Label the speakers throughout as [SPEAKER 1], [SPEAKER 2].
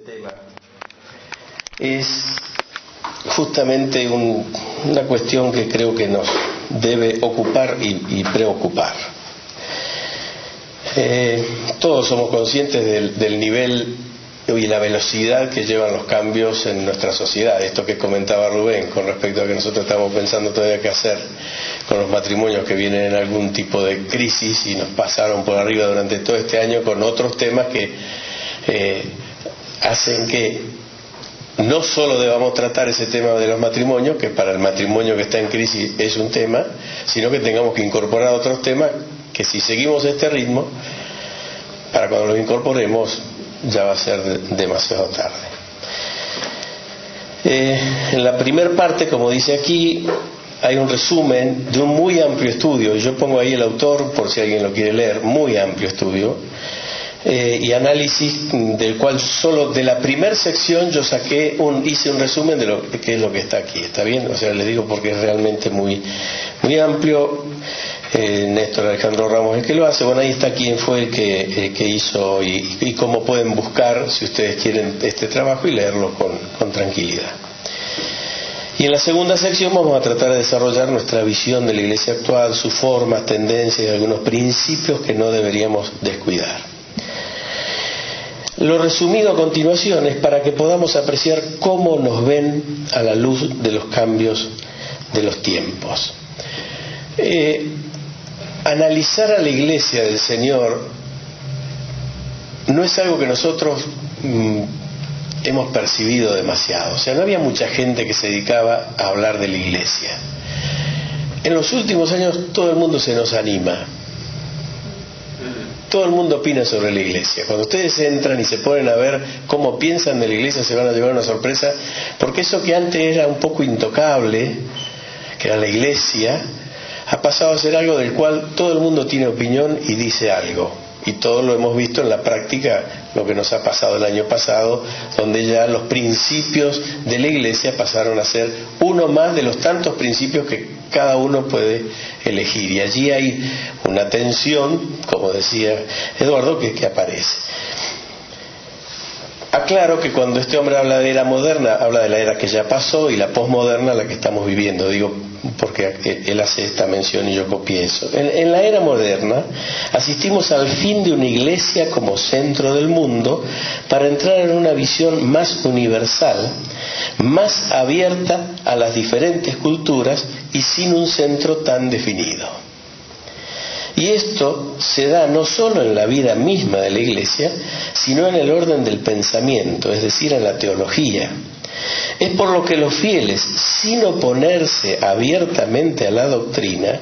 [SPEAKER 1] tema es justamente una cuestión que creo que nos debe ocupar y preocupar. Todos somos conscientes del nivel y la velocidad que llevan los cambios en nuestra sociedad. Esto que comentaba Rubén con respecto a que nosotros estamos pensando todavía qué hacer con los matrimonios que vienen en algún tipo de crisis y nos pasaron por arriba durante todo este año con otros temas que hacen que no solo debamos tratar ese tema de los matrimonios, que para el matrimonio que está en crisis es un tema, sino que tengamos que incorporar otros temas que si seguimos este ritmo, para cuando los incorporemos ya va a ser demasiado tarde. En la primera parte, como dice aquí, hay un resumen de un muy amplio estudio. Yo pongo ahí el autor por si alguien lo quiere leer, muy amplio estudio. Y análisis del cual solo de la primera sección yo hice un resumen de lo que es lo que está aquí. ¿Está bien? O sea, les digo porque es realmente muy amplio. Néstor Alejandro Ramos es el que lo hace. Bueno, ahí está quién fue el que hizo y cómo pueden buscar, si ustedes quieren, este trabajo y leerlo con tranquilidad. Y en la segunda sección vamos a tratar de desarrollar nuestra visión de la Iglesia actual, sus formas, tendencias y algunos principios que no deberíamos descuidar. Lo resumido a continuación es para que podamos apreciar cómo nos ven a la luz de los cambios de los tiempos. Analizar a la Iglesia del Señor no es algo que nosotros hemos percibido demasiado. O sea, no había mucha gente que se dedicaba a hablar de la Iglesia. En los últimos años todo el mundo se nos anima. Todo el mundo opina sobre la Iglesia. Cuando ustedes entran y se ponen a ver cómo piensan de la Iglesia, se van a llevar una sorpresa, porque eso que antes era un poco intocable, que era la Iglesia, ha pasado a ser algo del cual todo el mundo tiene opinión y dice algo. Y todos lo hemos visto en la práctica, lo que nos ha pasado el año pasado, donde ya los principios de la Iglesia pasaron a ser uno más de los tantos principios que cada uno puede elegir. Y allí hay una tensión, como decía Eduardo, que aparece. Aclaro que cuando este hombre habla de era moderna, habla de la era que ya pasó y la posmoderna la que estamos viviendo. Digo, porque él hace esta mención y yo copié eso. En la era moderna asistimos al fin de una iglesia como centro del mundo para entrar en una visión más universal, más abierta a las diferentes culturas y sin un centro tan definido. Y esto se da no solo en la vida misma de la Iglesia, sino en el orden del pensamiento, es decir, en la teología. Es por lo que los fieles, sin oponerse abiertamente a la doctrina,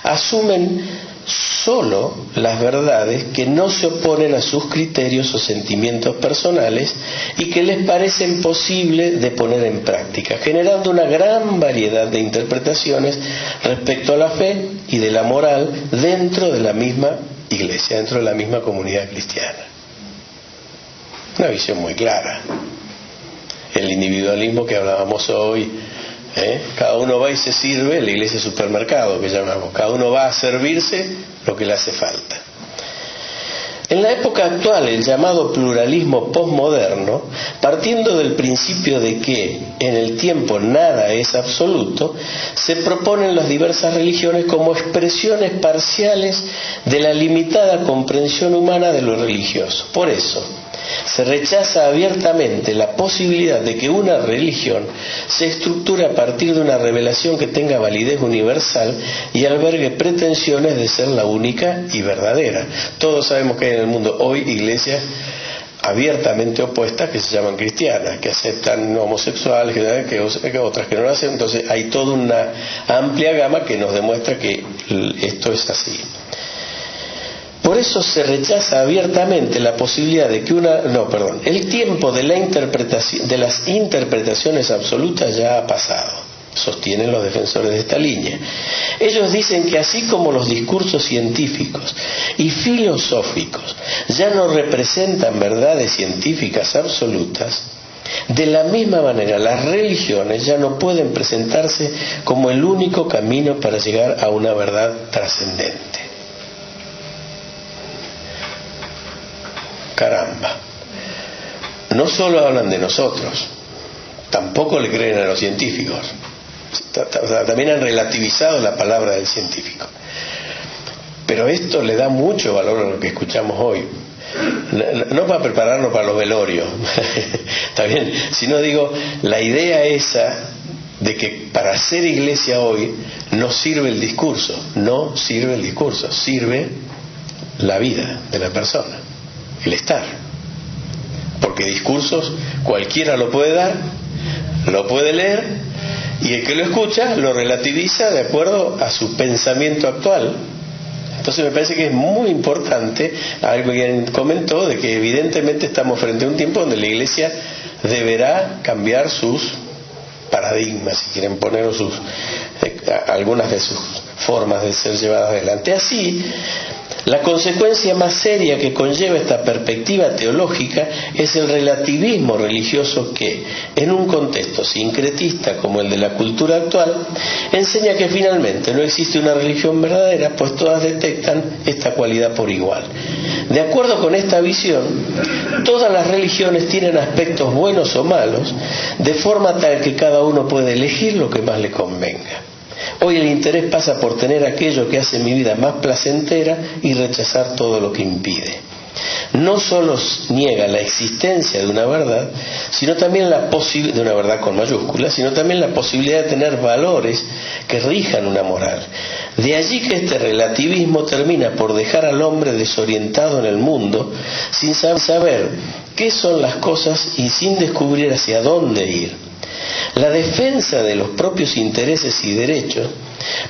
[SPEAKER 1] asumen solo las verdades que no se oponen a sus criterios o sentimientos personales y que les parecen posibles de poner en práctica, generando una gran variedad de interpretaciones respecto a la fe y de la moral dentro de la misma iglesia, dentro de la misma comunidad cristiana. Una visión muy clara. El individualismo que hablábamos hoy, cada uno va y se sirve, la iglesia supermercado que llamamos, cada uno va a servirse lo que le hace falta. En la época actual, el llamado pluralismo posmoderno, partiendo del principio de que en el tiempo nada es absoluto, se proponen las diversas religiones como expresiones parciales de la limitada comprensión humana de lo religioso. Por eso, se rechaza abiertamente la posibilidad de que una religión se estructure a partir de una revelación que tenga validez universal y albergue pretensiones de ser la única y verdadera. Todos sabemos que hay en el mundo hoy iglesias abiertamente opuestas que se llaman cristianas, que aceptan homosexuales, que otras que no lo hacen. Entonces hay toda una amplia gama que nos demuestra que esto es así. Por eso se rechaza abiertamente la posibilidad de que el tiempo de las interpretaciones absolutas ya ha pasado, sostienen los defensores de esta línea. Ellos dicen que así como los discursos científicos y filosóficos ya no representan verdades científicas absolutas, de la misma manera las religiones ya no pueden presentarse como el único camino para llegar a una verdad trascendente. Caramba. no solo hablan de nosotros, tampoco le creen a los científicos. También han relativizado la palabra del científico. Pero esto le da mucho valor a lo que escuchamos hoy. No para prepararnos para los velorios, está bien, sino digo, la idea esa de que para hacer iglesia hoy no sirve el discurso, sirve la vida de la persona, el estar. Porque discursos cualquiera lo puede dar, lo puede leer, y el que lo escucha lo relativiza de acuerdo a su pensamiento actual. Entonces me parece que es muy importante, alguien comentó, de que evidentemente estamos frente a un tiempo donde la iglesia deberá cambiar sus paradigmas, si quieren poner, algunas de sus formas de ser llevadas adelante. Así, la consecuencia más seria que conlleva esta perspectiva teológica es el relativismo religioso que, en un contexto sincretista como el de la cultura actual, enseña que finalmente no existe una religión verdadera, pues todas detectan esta cualidad por igual. De acuerdo con esta visión, todas las religiones tienen aspectos buenos o malos, de forma tal que cada uno puede elegir lo que más le convenga. Hoy el interés pasa por tener aquello que hace mi vida más placentera y rechazar todo lo que impide. No solo niega la existencia de una verdad, sino también de una verdad con mayúsculas, sino también la posibilidad de tener valores que rijan una moral. De allí que este relativismo termina por dejar al hombre desorientado en el mundo, sin saber qué son las cosas y sin descubrir hacia dónde ir. La defensa de los propios intereses y derechos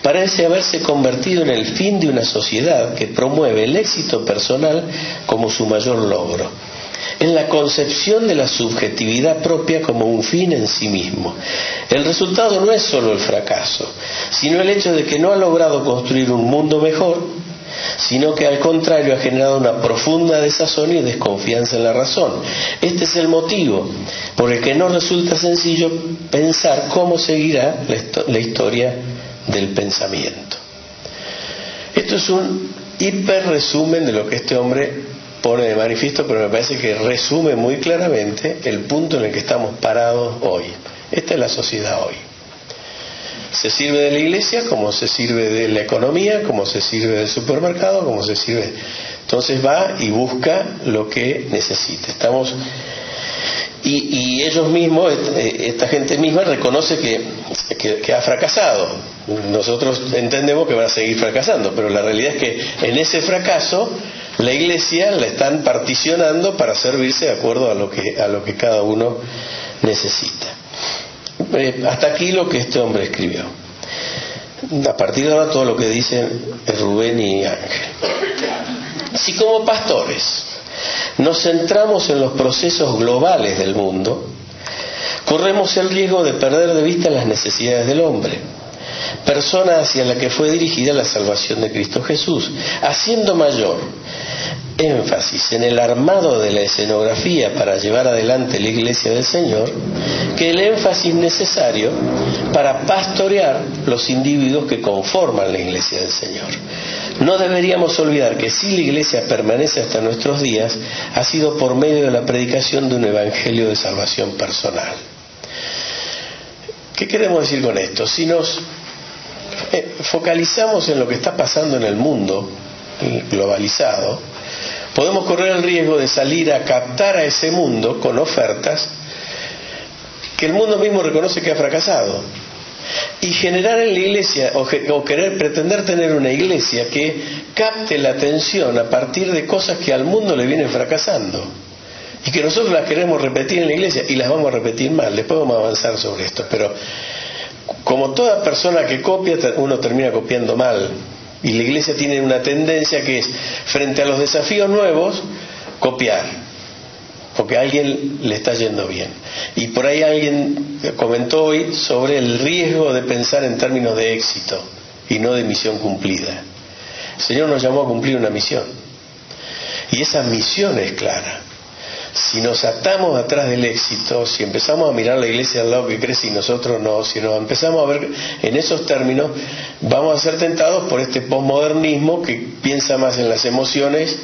[SPEAKER 1] parece haberse convertido en el fin de una sociedad que promueve el éxito personal como su mayor logro, en la concepción de la subjetividad propia como un fin en sí mismo. El resultado no es solo el fracaso, sino el hecho de que no ha logrado construir un mundo mejor, sino que al contrario ha generado una profunda desazón y desconfianza en la razón. Este es el motivo por el que no resulta sencillo pensar cómo seguirá la historia del pensamiento. Esto es un hiper resumen de lo que este hombre pone de manifiesto, pero me parece que resume muy claramente el punto en el que estamos parados hoy. Esta es la sociedad hoy. Se sirve de la iglesia como se sirve de la economía, como se sirve del supermercado, como se sirve. Entonces va y busca lo que necesita. Y ellos mismos, esta gente misma reconoce que ha fracasado. Nosotros entendemos que va a seguir fracasando, pero la realidad es que en ese fracaso la iglesia la están particionando para servirse de acuerdo a lo que cada uno necesita. Hasta aquí lo que este hombre escribió. A partir de ahora todo lo que dicen Rubén y Ángel. Si como pastores nos centramos en los procesos globales del mundo, corremos el riesgo de perder de vista las necesidades del hombre, persona hacia la que fue dirigida la salvación de Cristo Jesús, haciendo mayor énfasis en el armado de la escenografía para llevar adelante la iglesia del Señor que el énfasis necesario para pastorear los individuos que conforman la iglesia del Señor. No deberíamos olvidar que si la iglesia permanece hasta nuestros días ha sido por medio de la predicación de un evangelio de salvación personal. ¿Qué queremos decir con esto? Si nos focalizamos en lo que está pasando en el mundo globalizado, podemos correr el riesgo de salir a captar a ese mundo con ofertas que el mundo mismo reconoce que ha fracasado y generar en la iglesia o querer pretender tener una iglesia que capte la atención a partir de cosas que al mundo le vienen fracasando y que nosotros las queremos repetir en la iglesia y las vamos a repetir mal. Después vamos a avanzar sobre esto, pero como toda persona que copia, uno termina copiando mal. Y la iglesia tiene una tendencia que es, frente a los desafíos nuevos, copiar, porque a alguien le está yendo bien. Y por ahí alguien comentó hoy sobre el riesgo de pensar en términos de éxito y no de misión cumplida. El Señor nos llamó a cumplir una misión, y esa misión es clara. Si nos atamos atrás del éxito, si empezamos a mirar la iglesia al lado que crece y nosotros no, si nos empezamos a ver en esos términos, vamos a ser tentados por este posmodernismo que piensa más en las emociones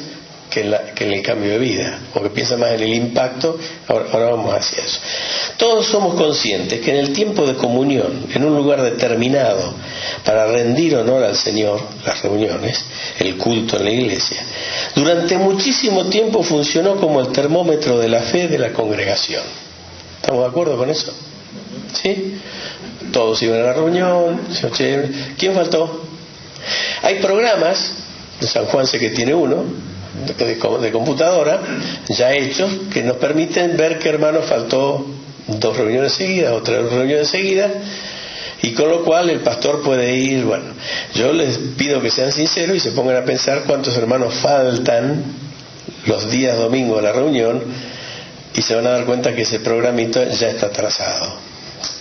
[SPEAKER 1] que en el cambio de vida, o que piensa más en el impacto. Ahora vamos hacia eso. Todos somos conscientes que en el tiempo de comunión, en un lugar determinado para rendir honor al Señor, las reuniones, el culto en la iglesia, durante muchísimo tiempo funcionó como el termómetro de la fe de la congregación. ¿Estamos de acuerdo con eso? ¿Sí? Todos iban a la reunión. ¿Quién faltó? Hay programas, de San Juan sé que tiene uno, de computadora, ya hechos, que nos permiten ver qué hermano faltó 2 reuniones seguidas o 3 reuniones seguidas, y con lo cual el pastor puede ir. Bueno, yo les pido que sean sinceros y se pongan a pensar cuántos hermanos faltan los días domingo a la reunión, y se van a dar cuenta que ese programito ya está atrasado,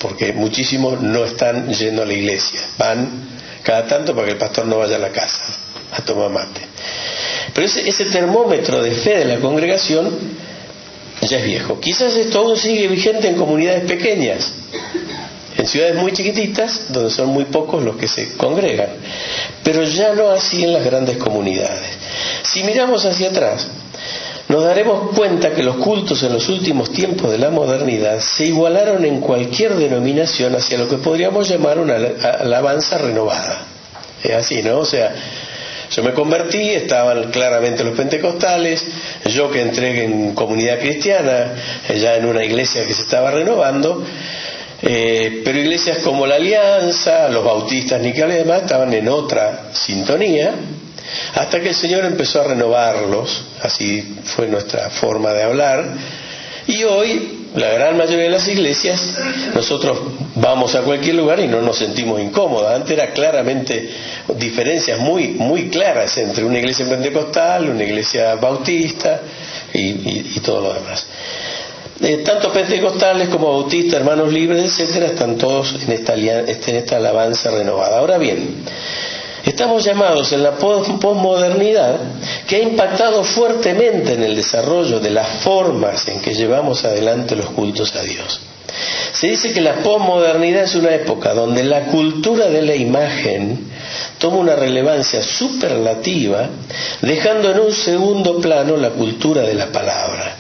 [SPEAKER 1] porque muchísimos no están yendo a la iglesia, van cada tanto para que el pastor no vaya a la casa a tomar mate. Pero ese termómetro de fe de la congregación ya es viejo. Quizás esto aún sigue vigente en comunidades pequeñas, en ciudades muy chiquititas, donde son muy pocos los que se congregan, pero ya no así en las grandes comunidades. Si miramos hacia atrás, nos daremos cuenta que los cultos en los últimos tiempos de la modernidad se igualaron en cualquier denominación hacia lo que podríamos llamar una alabanza renovada. Es así, ¿no? O sea, yo me convertí, estaban claramente los pentecostales, yo que entré en comunidad cristiana, ya en una iglesia que se estaba renovando, pero iglesias como la Alianza, los bautistas, Nicales y demás estaban en otra sintonía, hasta que el Señor empezó a renovarlos. Así fue nuestra forma de hablar, y hoy la gran mayoría de las iglesias, nosotros vamos a cualquier lugar y no nos sentimos incómodos. Antes era claramente diferencias muy claras entre una iglesia pentecostal, una iglesia bautista y todo lo demás. Tanto pentecostales como bautistas, hermanos libres, etcétera, están todos en esta alabanza renovada. Ahora bien, estamos llamados en la posmodernidad, que ha impactado fuertemente en el desarrollo de las formas en que llevamos adelante los cultos a Dios. Se dice que la posmodernidad es una época donde la cultura de la imagen toma una relevancia superlativa, dejando en un segundo plano la cultura de la palabra.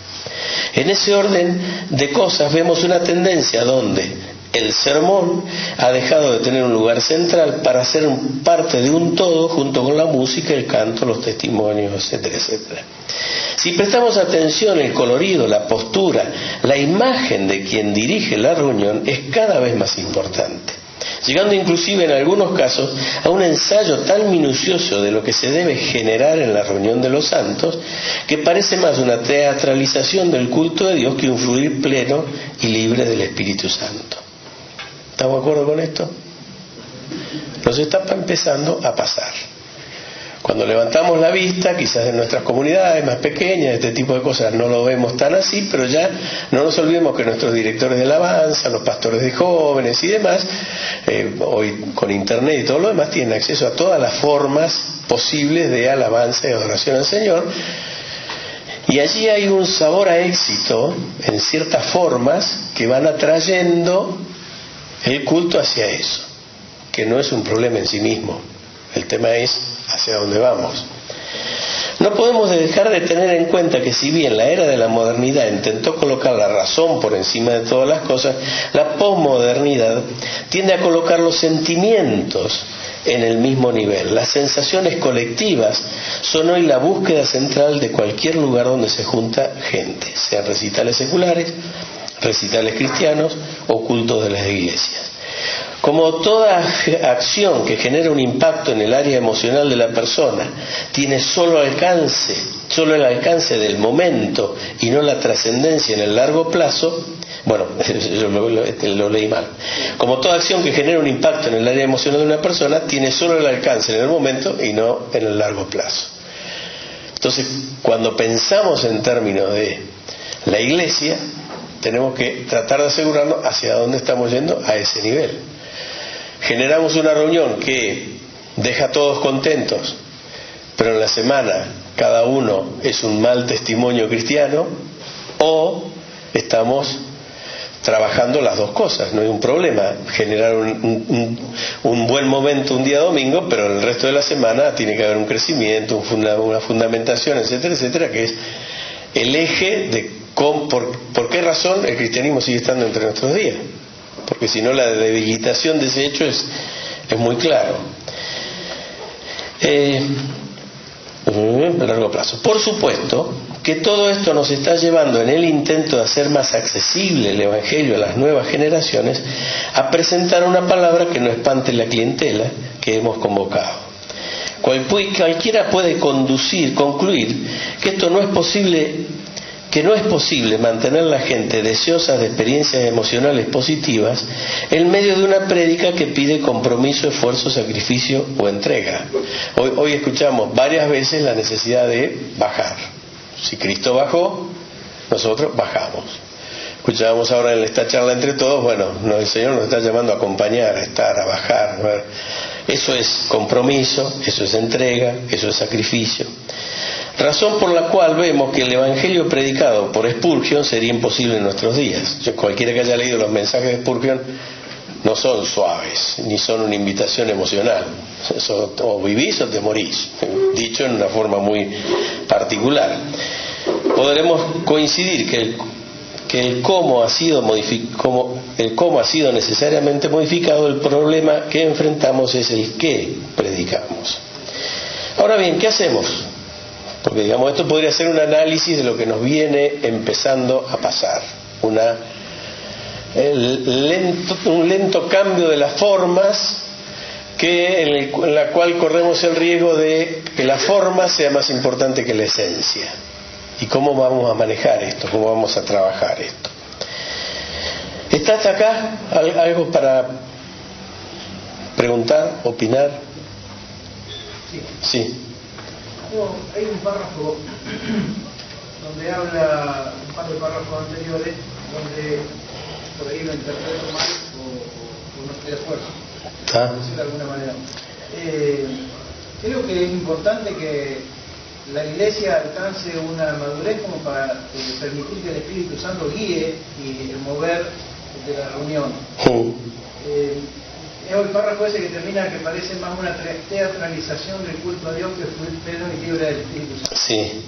[SPEAKER 1] En ese orden de cosas vemos una tendencia donde el sermón ha dejado de tener un lugar central para ser parte de un todo, junto con la música, el canto, los testimonios, etcétera, etcétera. Si prestamos atención, el colorido, la postura, la imagen de quien dirige la reunión es cada vez más importante, llegando inclusive en algunos casos a un ensayo tan minucioso de lo que se debe generar en la reunión de los santos, que parece más una teatralización del culto de Dios que un fluir pleno y libre del Espíritu Santo. ¿Estamos de acuerdo con esto? Nos está empezando a pasar. Cuando levantamos la vista, quizás en nuestras comunidades más pequeñas, este tipo de cosas no lo vemos tan así, pero ya no nos olvidemos que nuestros directores de alabanza, los pastores de jóvenes y demás, hoy con internet y todo lo demás, tienen acceso a todas las formas posibles de alabanza y adoración al Señor. Y allí hay un sabor a éxito en ciertas formas que van atrayendo el culto hacia eso, que no es un problema en sí mismo. El tema es hacia dónde vamos. No podemos dejar de tener en cuenta que si bien la era de la modernidad intentó colocar la razón por encima de todas las cosas, la posmodernidad tiende a colocar los sentimientos en el mismo nivel. Las sensaciones colectivas son hoy la búsqueda central de cualquier lugar donde se junta gente, sean recitales seculares, recitales cristianos o cultos de las iglesias. Como toda acción que genera un impacto en el área emocional de la persona tiene solo el alcance del momento y no la trascendencia en el largo plazo, bueno, yo lo leí mal. Como toda acción que genera un impacto en el área emocional de una persona tiene solo el alcance en el momento y no en el largo plazo. Entonces, cuando pensamos en términos de la iglesia, tenemos que tratar de asegurarnos hacia dónde estamos yendo a ese nivel. Generamos una reunión que deja a todos contentos, pero en la semana cada uno es un mal testimonio cristiano, o estamos trabajando las dos cosas. No hay un problema generar un buen momento un día domingo, pero el resto de la semana tiene que haber un crecimiento, una fundamentación, etcétera, etcétera, que es el eje de por qué razón el cristianismo sigue estando entre nuestros días. Porque si no, la debilitación de ese hecho es muy claro. A largo plazo. Por supuesto que todo esto nos está llevando, en el intento de hacer más accesible el Evangelio a las nuevas generaciones, a presentar una palabra que no espante la clientela que hemos convocado. Cualquiera puede concluir que esto no es posible, que no es posible mantener a la gente deseosa de experiencias emocionales positivas en medio de una prédica que pide compromiso, esfuerzo, sacrificio o entrega. Hoy escuchamos varias veces la necesidad de bajar. Si Cristo bajó, nosotros bajamos. Escuchábamos ahora en esta charla entre todos, el Señor nos está llamando a acompañar, a estar, a bajar. Eso es compromiso, eso es entrega, eso es sacrificio. Razón por la cual vemos que el Evangelio predicado por Spurgeon sería imposible en nuestros días. Cualquiera que haya leído los mensajes de Spurgeon no son suaves, ni son una invitación emocional. O vivís o te morís, dicho en una forma muy particular. Podremos coincidir que el cómo ha sido necesariamente modificado. El problema que enfrentamos es el qué predicamos. Ahora bien, ¿qué hacemos? Porque esto podría ser un análisis de lo que nos viene empezando a pasar, un lento cambio de las formas, en la cual corremos el riesgo de que la forma sea más importante que la esencia. ¿Y cómo vamos a manejar esto? ¿Cómo vamos a trabajar esto? ¿Está hasta acá algo para preguntar, opinar? Sí.
[SPEAKER 2] Hay un párrafo donde habla, un par de párrafos anteriores, donde por ahí lo interpreto mal o no estoy de acuerdo, por decirlo de alguna manera. Creo que es importante que la Iglesia alcance una madurez como para permitir que el Espíritu Santo guíe y el mover de la reunión. Es el párrafo ese que termina, que parece más una teatralización del culto a Dios que fue pleno y libre del Espíritu Santo.
[SPEAKER 1] Sí.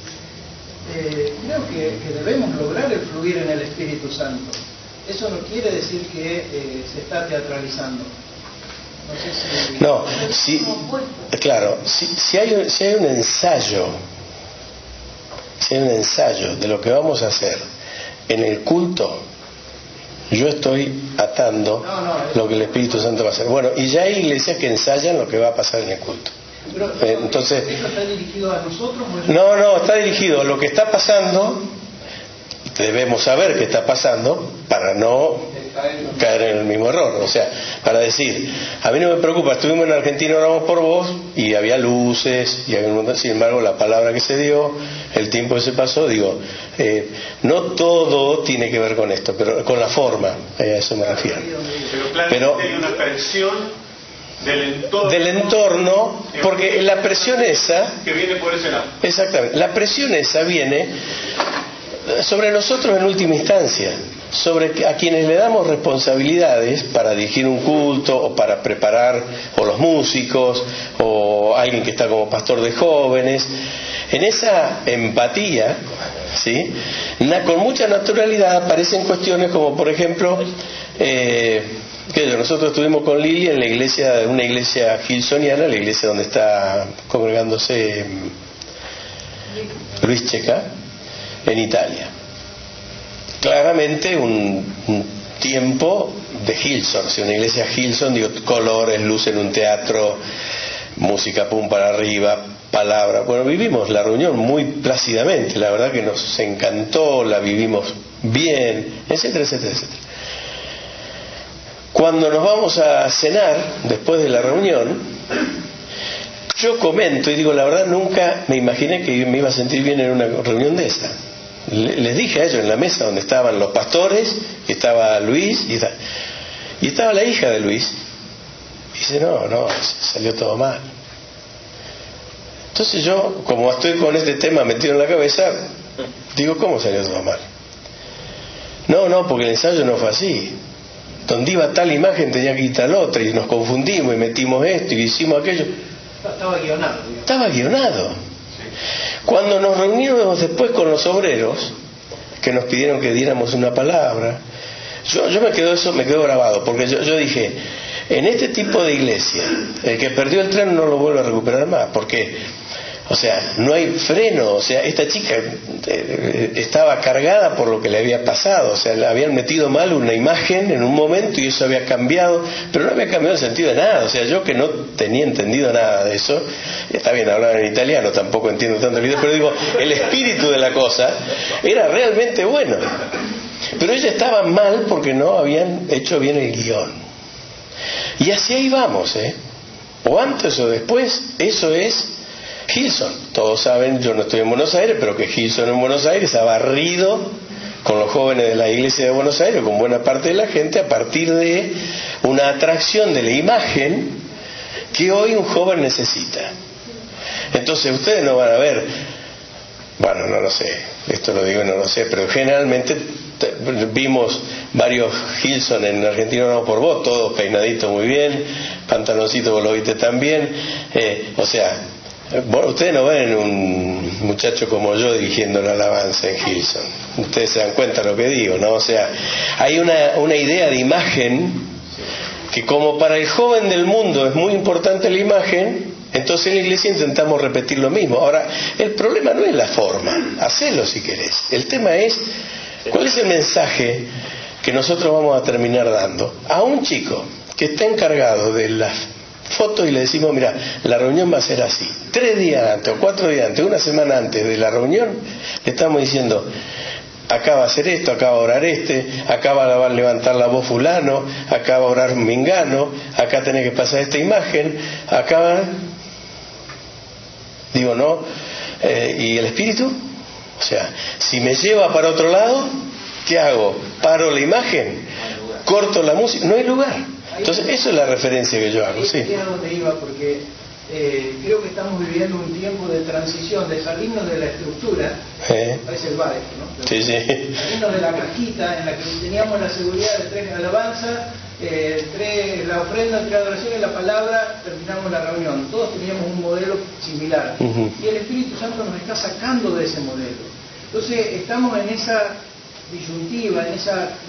[SPEAKER 2] Creo que debemos lograr el fluir en el Espíritu Santo. Eso no quiere decir que se está teatralizando.
[SPEAKER 1] No, sí, claro, si hay un ensayo, de lo que vamos a hacer en el culto, yo estoy atando lo que el Espíritu Santo va a hacer. Y ya hay iglesias que ensayan lo que va a pasar en el culto. Entonces,
[SPEAKER 2] ¿eso está dirigido a nosotros?
[SPEAKER 1] No, está dirigido a lo que está pasando. Debemos saber qué está pasando para no caer en el mismo error. O sea, para decir, a mí no me preocupa, estuvimos en Argentina, oramos por vos, y había luces, y sin embargo la palabra que se dio, el tiempo que se pasó, no todo tiene que ver con esto, pero con la forma, a eso me refiero.
[SPEAKER 3] Pero hay una presión del entorno,
[SPEAKER 1] porque la presión esa,
[SPEAKER 3] que viene por ese lado.
[SPEAKER 1] Exactamente, la presión esa viene sobre nosotros en última instancia, sobre a quienes le damos responsabilidades para dirigir un culto o para preparar, o los músicos, o alguien que está como pastor de jóvenes. En esa empatía, ¿sí?, con mucha naturalidad aparecen cuestiones como, por ejemplo, nosotros estuvimos con Lili en una iglesia gilsoniana, la iglesia donde está congregándose Luis Checa, en Italia. Claramente un tiempo de Hillsong, una iglesia Hillsong, colores, luz en un teatro, música pum para arriba, palabra. Vivimos la reunión muy plácidamente, la verdad que nos encantó, la vivimos bien, etcétera, etcétera, etcétera. Cuando nos vamos a cenar, después de la reunión, yo comento y digo, la verdad nunca me imaginé que me iba a sentir bien en una reunión de esa. Les dije a ellos en la mesa donde estaban los pastores, y estaba Luis, y estaba la hija de Luis, y dice, no, salió todo mal. Entonces yo, como estoy con este tema metido en la cabeza, digo, ¿cómo salió todo mal? No, porque el ensayo no fue así. Donde iba tal imagen tenía que quitar otra, y nos confundimos y metimos esto y hicimos aquello.
[SPEAKER 2] Estaba guionado.
[SPEAKER 1] Estaba guionado. Cuando nos reunimos después con los obreros, que nos pidieron que diéramos una palabra, yo me quedó grabado, porque yo dije, en este tipo de iglesia, el que perdió el tren no lo vuelve a recuperar más, porque, o sea, no hay freno. O sea, esta chica estaba cargada por lo que le había pasado. O sea, le habían metido mal una imagen en un momento y eso había cambiado, pero no había cambiado el sentido de nada. O sea, yo que no tenía entendido nada de eso, está bien, hablaba en italiano, tampoco entiendo tanto el video, pero digo, el espíritu de la cosa era realmente bueno. Pero ella estaba mal porque no habían hecho bien el guión. Y así ahí vamos, o antes o después. Eso es Hillsong. Todos saben, yo no estoy en Buenos Aires, pero que Hillsong en Buenos Aires ha barrido con los jóvenes de la iglesia de Buenos Aires, con buena parte de la gente, a partir de una atracción de la imagen que hoy un joven necesita. Entonces ustedes no van a ver, bueno, no lo sé, esto lo digo, no lo sé, pero generalmente vimos varios Hillsong en Argentina, no por vos, todos peinaditos muy bien, pantaloncito vos lo viste también, o sea, bueno, ustedes no ven un muchacho como yo dirigiendo la alabanza en Hillsong. Ustedes se dan cuenta de lo que digo, ¿no? O sea, hay una idea de imagen que, como para el joven del mundo es muy importante la imagen, entonces en la iglesia intentamos repetir lo mismo. Ahora, el problema no es la forma, hacelo si querés. El tema es, ¿cuál es el mensaje que nosotros vamos a terminar dando a un chico que está encargado de las fotos y le decimos, mira, la reunión va a ser así, 3 días antes o 4 días antes, una semana antes de la reunión, le estamos diciendo, acá va a hacer esto, acá va a orar acá va a levantar la voz fulano, acá va a orar mengano, acá tenés que pasar esta imagen, acá va... Digo, ¿no? ¿Y el espíritu? O sea, si me lleva para otro lado, ¿qué hago? ¿Paro la imagen? ¿Corto la música? No hay lugar. Entonces, eso es la referencia que yo hago, sí.
[SPEAKER 2] Es a donde iba, porque creo que estamos viviendo un tiempo de transición, de salirnos de la estructura, parece el bar esto, ¿no?
[SPEAKER 1] Sí, sí.
[SPEAKER 2] Salirnos de la cajita en la que teníamos la seguridad de 3 alabanza, 3 la ofrenda, 3 adoraciones, la palabra, terminamos la reunión. Todos teníamos un modelo similar. Y el Espíritu Santo nos está sacando de ese modelo. Entonces, estamos en esa disyuntiva, en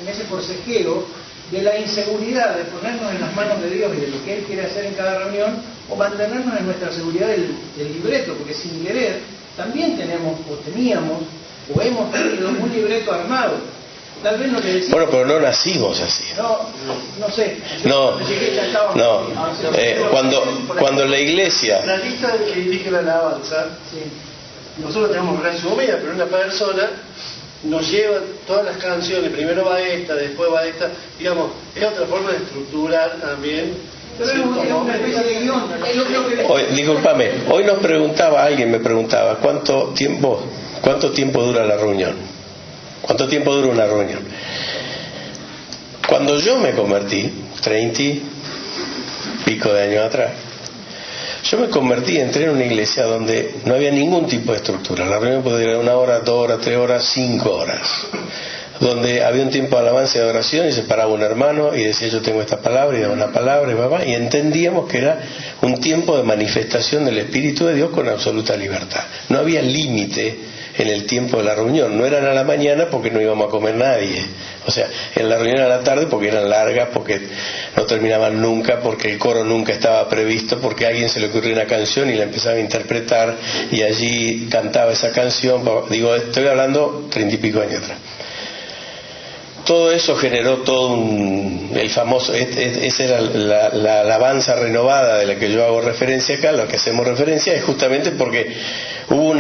[SPEAKER 2] ese forcejeo de la inseguridad de ponernos en las manos de Dios y de lo que Él quiere hacer en cada reunión, o mantenernos en nuestra seguridad del libreto, porque sin querer también teníamos o hemos tenido un libreto armado. Tal vez no le decimos...
[SPEAKER 1] Bueno, pero no nacimos así.
[SPEAKER 2] No sé.
[SPEAKER 1] No. Cuando la iglesia...
[SPEAKER 4] La lista del que dirige la alabanza, sí, nosotros tenemos gran subida, pero una persona nos lleva todas las canciones, primero va esta, después va esta, digamos, es otra forma de estructurar también.
[SPEAKER 2] Pero es una especie de guión.
[SPEAKER 1] Hoy, discúlpame, hoy alguien me preguntaba, ¿cuánto tiempo dura la reunión? ¿Cuánto tiempo dura una reunión? Cuando yo me convertí, 30 y pico de años atrás, yo me convertí, entré en una iglesia donde no había ningún tipo de estructura. La reunión podía durar 1 hora, 2 horas, 3 horas, 5 horas. Donde había un tiempo de alabanza y de adoración y se paraba un hermano y decía, yo tengo esta palabra, y daba una palabra, y entendíamos que era un tiempo de manifestación del Espíritu de Dios con absoluta libertad. No había límite en el tiempo de la reunión. No eran a la mañana porque no íbamos a comer nadie. O sea, en la reunión a la tarde porque eran largas, porque no terminaban nunca, porque el coro nunca estaba previsto, porque a alguien se le ocurrió una canción y la empezaba a interpretar y allí cantaba esa canción. Digo, estoy hablando 30 y pico años atrás. Todo eso generó todo el famoso, esa era la alabanza renovada de la que yo hago referencia acá. Lo que hacemos referencia es justamente porque hubo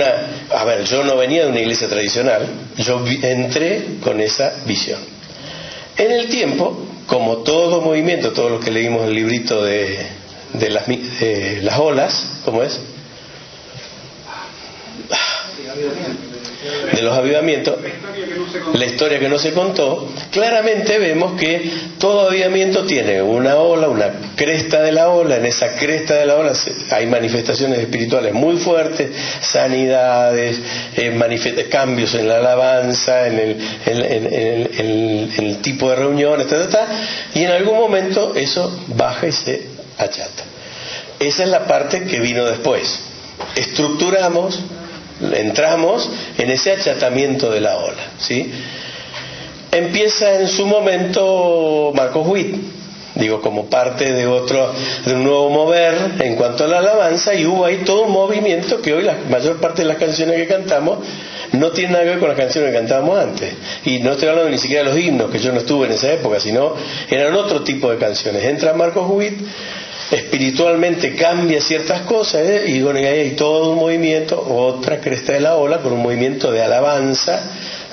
[SPEAKER 1] yo no venía de una iglesia tradicional, yo entré con esa visión. En el tiempo, como todo movimiento, todo lo que leímos en el librito de las olas, ¿cómo es? De los avivamientos. la historia que no se contó, claramente vemos que todo avivamiento tiene una ola, una cresta de la ola. En esa cresta de la ola hay manifestaciones espirituales muy fuertes, sanidades, cambios en la alabanza, en el tipo de reuniones, y en algún momento eso baja y se achata. Esa es la parte que vino después. Estructuramos, entramos en ese achatamiento de la ola, ¿sí? Empieza en su momento Marcos Witt, como parte de un nuevo mover en cuanto a la alabanza, y hubo ahí todo un movimiento que hoy la mayor parte de las canciones que cantamos no tienen nada que ver con las canciones que cantábamos antes. Y no estoy hablando ni siquiera de los himnos, que yo no estuve en esa época, sino eran otro tipo de canciones. Entra Marcos Witt, espiritualmente cambia ciertas cosas, y ahí hay todo un movimiento, otra cresta de la ola, con un movimiento de alabanza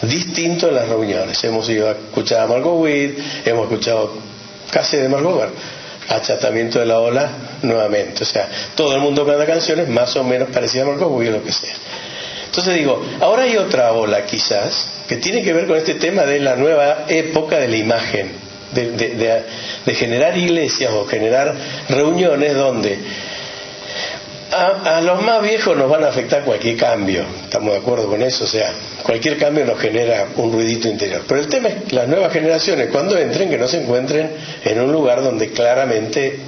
[SPEAKER 1] distinto en las reuniones. Hemos ido a escuchar a Marcos Witt, hemos escuchado casi de Marcos Witt, achatamiento de la ola nuevamente. O sea, todo el mundo canta canciones más o menos parecidas a Marcos Witt o lo que sea. Entonces ahora hay otra ola quizás, que tiene que ver con este tema de la nueva época de la imagen. De generar iglesias o generar reuniones donde a los más viejos nos van a afectar cualquier cambio, estamos de acuerdo con eso, o sea, cualquier cambio nos genera un ruidito interior, pero el tema es que las nuevas generaciones cuando entren, que no se encuentren en un lugar donde claramente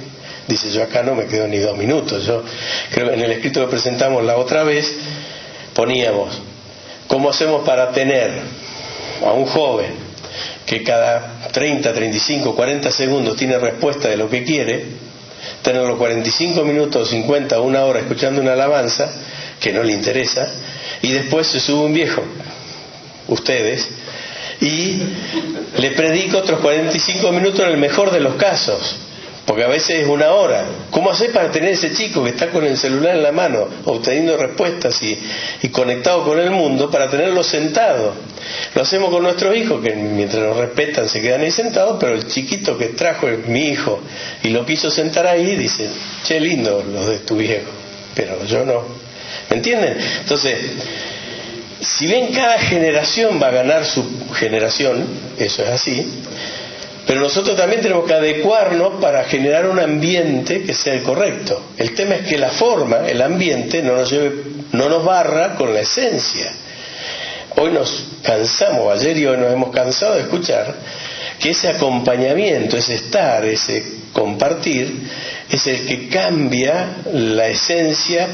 [SPEAKER 1] dice, yo acá no me quedo ni 2 minutos. Yo creo que en el escrito que presentamos la otra vez poníamos, ¿cómo hacemos para tener a un joven que cada 30, 35, 40 segundos tiene respuesta de lo que quiere, tenerlo 45 minutos, 50, 1 hora escuchando una alabanza que no le interesa, y después se sube un viejo, ustedes, y le predica otros 45 minutos en el mejor de los casos, porque a veces es 1 hora. ¿Cómo hacer para tener ese chico que está con el celular en la mano, obteniendo respuestas y conectado con el mundo, para tenerlo sentado? Lo hacemos con nuestros hijos, que mientras nos respetan se quedan ahí sentados, pero el chiquito que trajo mi hijo y lo quiso sentar ahí, dice, che, lindo los de tu viejo, pero yo no. ¿Me entienden? Entonces, si bien cada generación va a ganar su generación, eso es así, pero nosotros también tenemos que adecuarnos para generar un ambiente que sea el correcto. El tema es que la forma, el ambiente, no nos barra con la esencia. Hoy nos cansamos, ayer y hoy nos hemos cansado de escuchar que ese acompañamiento, ese estar, ese compartir, es el que cambia la esencia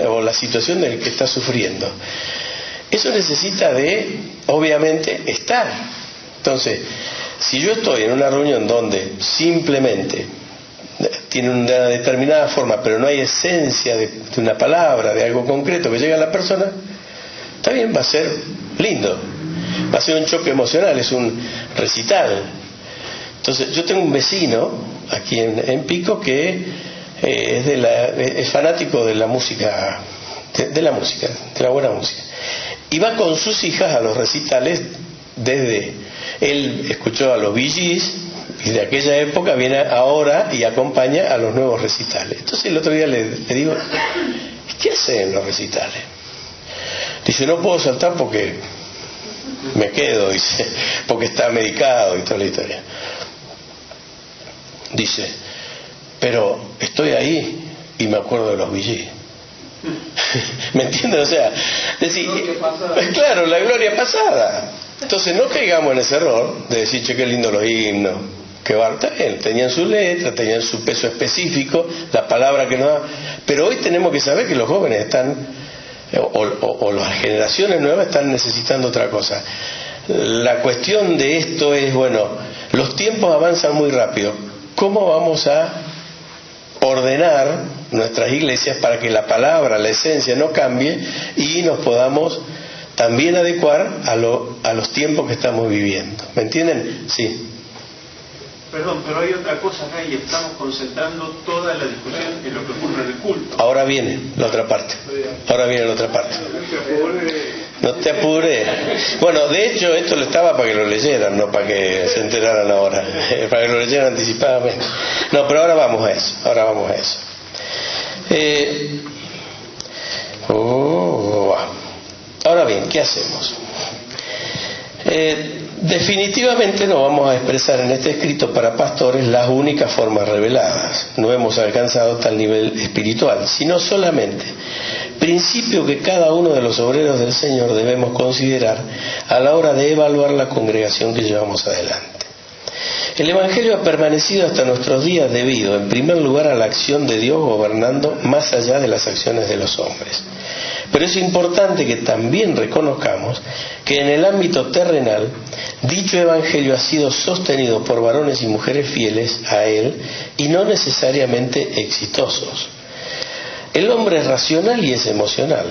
[SPEAKER 1] o la situación del que está sufriendo. Eso necesita de, obviamente, estar. Entonces, si yo estoy en una reunión donde simplemente tiene una determinada forma, pero no hay esencia de una palabra, de algo concreto que llega a la persona, está bien, va a ser lindo, va a ser un choque emocional, es un recital. Entonces, yo tengo un vecino aquí en Pico que es fanático de la música, de la buena música, y va con sus hijas a los recitales. Él escuchó a los Bee Gees y de aquella época viene ahora y acompaña a los nuevos recitales. Entonces el otro día le digo, ¿qué hacen los recitales? Dice, no puedo saltar porque me quedo, dice, porque está medicado y toda la historia. Dice, pero estoy ahí y me acuerdo de los Bee Gees. ¿Me entienden? O sea, decir, claro, la gloria pasada. Entonces no caigamos en ese error de decir, che, qué lindo los himnos, que tenían su letra, tenían su peso específico, la palabra que nos da, pero hoy tenemos que saber que los jóvenes están, o las generaciones nuevas están necesitando otra cosa. La cuestión de esto es, los tiempos avanzan muy rápido. ¿Cómo vamos a ordenar nuestras iglesias para que la palabra, la esencia no cambie y nos podamos también adecuar a los tiempos que estamos viviendo? ¿Me entienden? Sí.
[SPEAKER 3] Perdón, pero hay otra cosa acá y estamos concentrando toda la discusión en lo que ocurre en el culto.
[SPEAKER 1] Ahora viene la otra parte. No te apures. Bueno, de hecho esto lo estaba para que lo leyeran, no para que se enteraran ahora, para que lo leyeran anticipadamente. No, pero ahora vamos a eso. Ahora bien, ¿qué hacemos? Definitivamente no vamos a expresar en este escrito para pastores las únicas formas reveladas. No hemos alcanzado tal nivel espiritual, sino solamente principio que cada uno de los obreros del Señor debemos considerar a la hora de evaluar la congregación que llevamos adelante. El Evangelio ha permanecido hasta nuestros días debido, en primer lugar, a la acción de Dios gobernando más allá de las acciones de los hombres. Pero es importante que también reconozcamos que en el ámbito terrenal, dicho Evangelio ha sido sostenido por varones y mujeres fieles a él y no necesariamente exitosos. El hombre es racional y es emocional.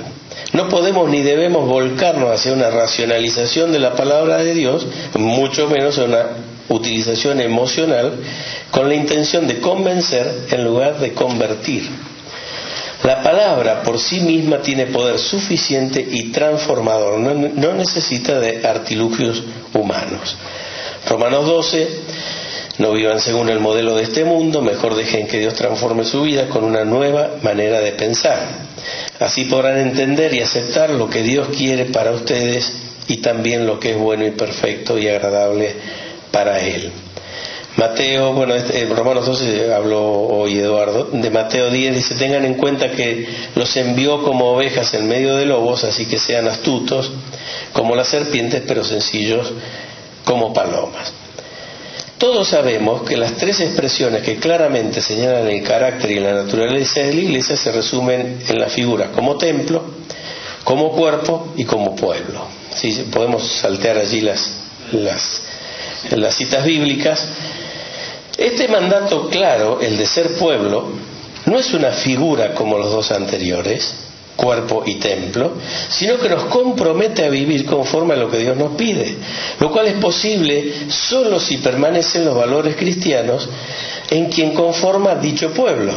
[SPEAKER 1] No podemos ni debemos volcarnos hacia una racionalización de la palabra de Dios, mucho menos a una utilización emocional con la intención de convencer en lugar de convertir. La palabra por sí misma tiene poder suficiente y transformador, no necesita de artilugios humanos. Romanos 12, no vivan según el modelo de este mundo, mejor dejen que Dios transforme su vida con una nueva manera de pensar. Así podrán entender y aceptar lo que Dios quiere para ustedes y también lo que es bueno y perfecto y agradable para Él. Mateo, Romanos 12 habló hoy Eduardo, de Mateo 10 dice, tengan en cuenta que los envió como ovejas en medio de lobos, así que sean astutos como las serpientes, pero sencillos como palomas. Todos sabemos que las tres expresiones que claramente señalan el carácter y la naturaleza de la iglesia se resumen en la figura como templo, como cuerpo y como pueblo. ¿Sí? Podemos saltear allí las citas bíblicas. Este mandato claro, el de ser pueblo, no es una figura como los dos anteriores, cuerpo y templo, sino que nos compromete a vivir conforme a lo que Dios nos pide, lo cual es posible solo si permanecen los valores cristianos en quien conforma dicho pueblo.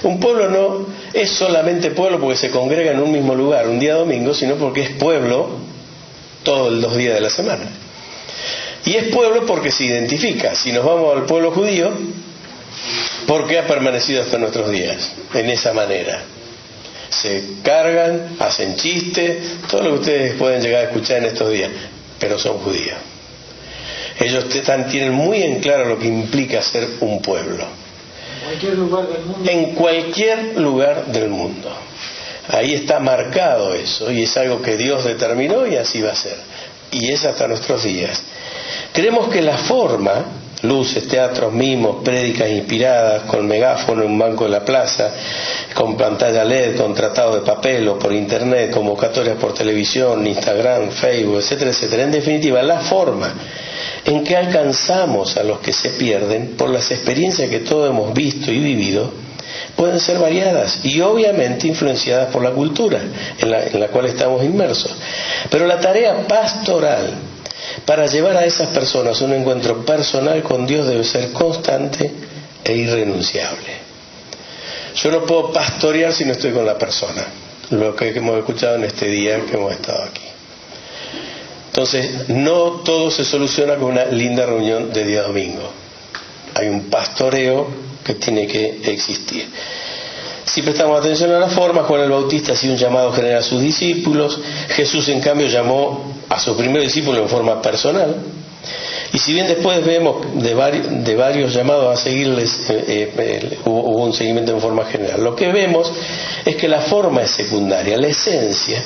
[SPEAKER 1] Un pueblo no es solamente pueblo porque se congrega en un mismo lugar un día domingo, sino porque es pueblo todos los días de la semana. Y es pueblo porque se identifica. Si nos vamos al pueblo judío, porque ha permanecido hasta nuestros días, en esa manera. Se cargan, hacen chistes, todo lo que ustedes pueden llegar a escuchar en estos días, pero son judíos. Ellos tienen muy en claro lo que implica ser un pueblo.
[SPEAKER 2] ¿En cualquier lugar del mundo?
[SPEAKER 1] En cualquier lugar del mundo. Ahí está marcado eso, y es algo que Dios determinó y así va a ser. Y es hasta nuestros días. Creemos que la forma, luces, teatros, mimos, prédicas inspiradas, con megáfono en un banco de la plaza, con pantalla LED, con tratado de papel o por internet, convocatorias por televisión, Instagram, Facebook, etcétera, etcétera. En definitiva, la forma en que alcanzamos a los que se pierden por las experiencias que todos hemos visto y vivido pueden ser variadas y obviamente influenciadas por la cultura en la cual estamos inmersos. Pero la tarea pastoral para llevar a esas personas un encuentro personal con Dios debe ser constante e irrenunciable. Yo no puedo pastorear si no estoy con la persona, lo que hemos escuchado en este día que hemos estado aquí. Entonces, no todo se soluciona con una linda reunión de día domingo. Hay un pastoreo que tiene que existir. Si prestamos atención a la forma, Juan el Bautista hacía un llamado general a sus discípulos. Jesús, en cambio, llamó a sus primeros discípulos en forma personal. Y si bien después vemos de varios llamados a seguirles, hubo un seguimiento en forma general, lo que vemos es que la forma es secundaria. La esencia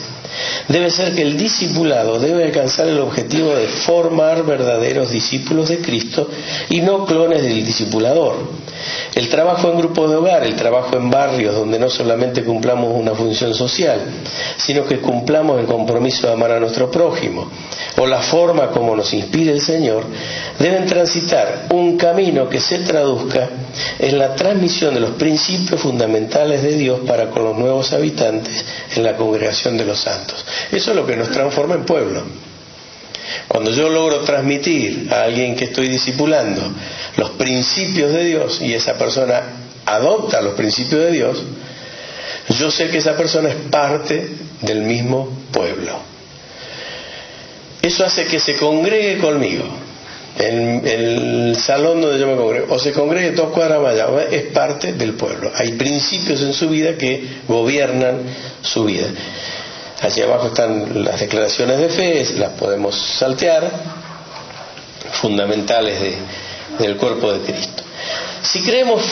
[SPEAKER 1] debe ser que el discipulado debe alcanzar el objetivo de formar verdaderos discípulos de Cristo y no clones del discipulador. El trabajo en grupos de hogar, el trabajo en barrios donde no solamente cumplamos una función social, sino que cumplamos el compromiso de amar a nuestro prójimo, o la forma como nos inspira el Señor, deben transitar un camino que se traduzca en la transmisión de los principios fundamentales de Dios para con los nuevos habitantes en la congregación de los santos. Eso es lo que nos transforma en pueblo. Cuando yo logro transmitir a alguien que estoy discipulando los principios de Dios y esa persona adopta los principios de Dios, yo sé que esa persona es parte del mismo pueblo. Eso hace que se congregue conmigo en el salón donde yo me congrego, o se congregue 2 cuadras más allá, es parte del pueblo. Hay principios en su vida que gobiernan su vida. Allí abajo están las declaraciones de fe, las podemos saltear, fundamentales del cuerpo de Cristo. Si creemos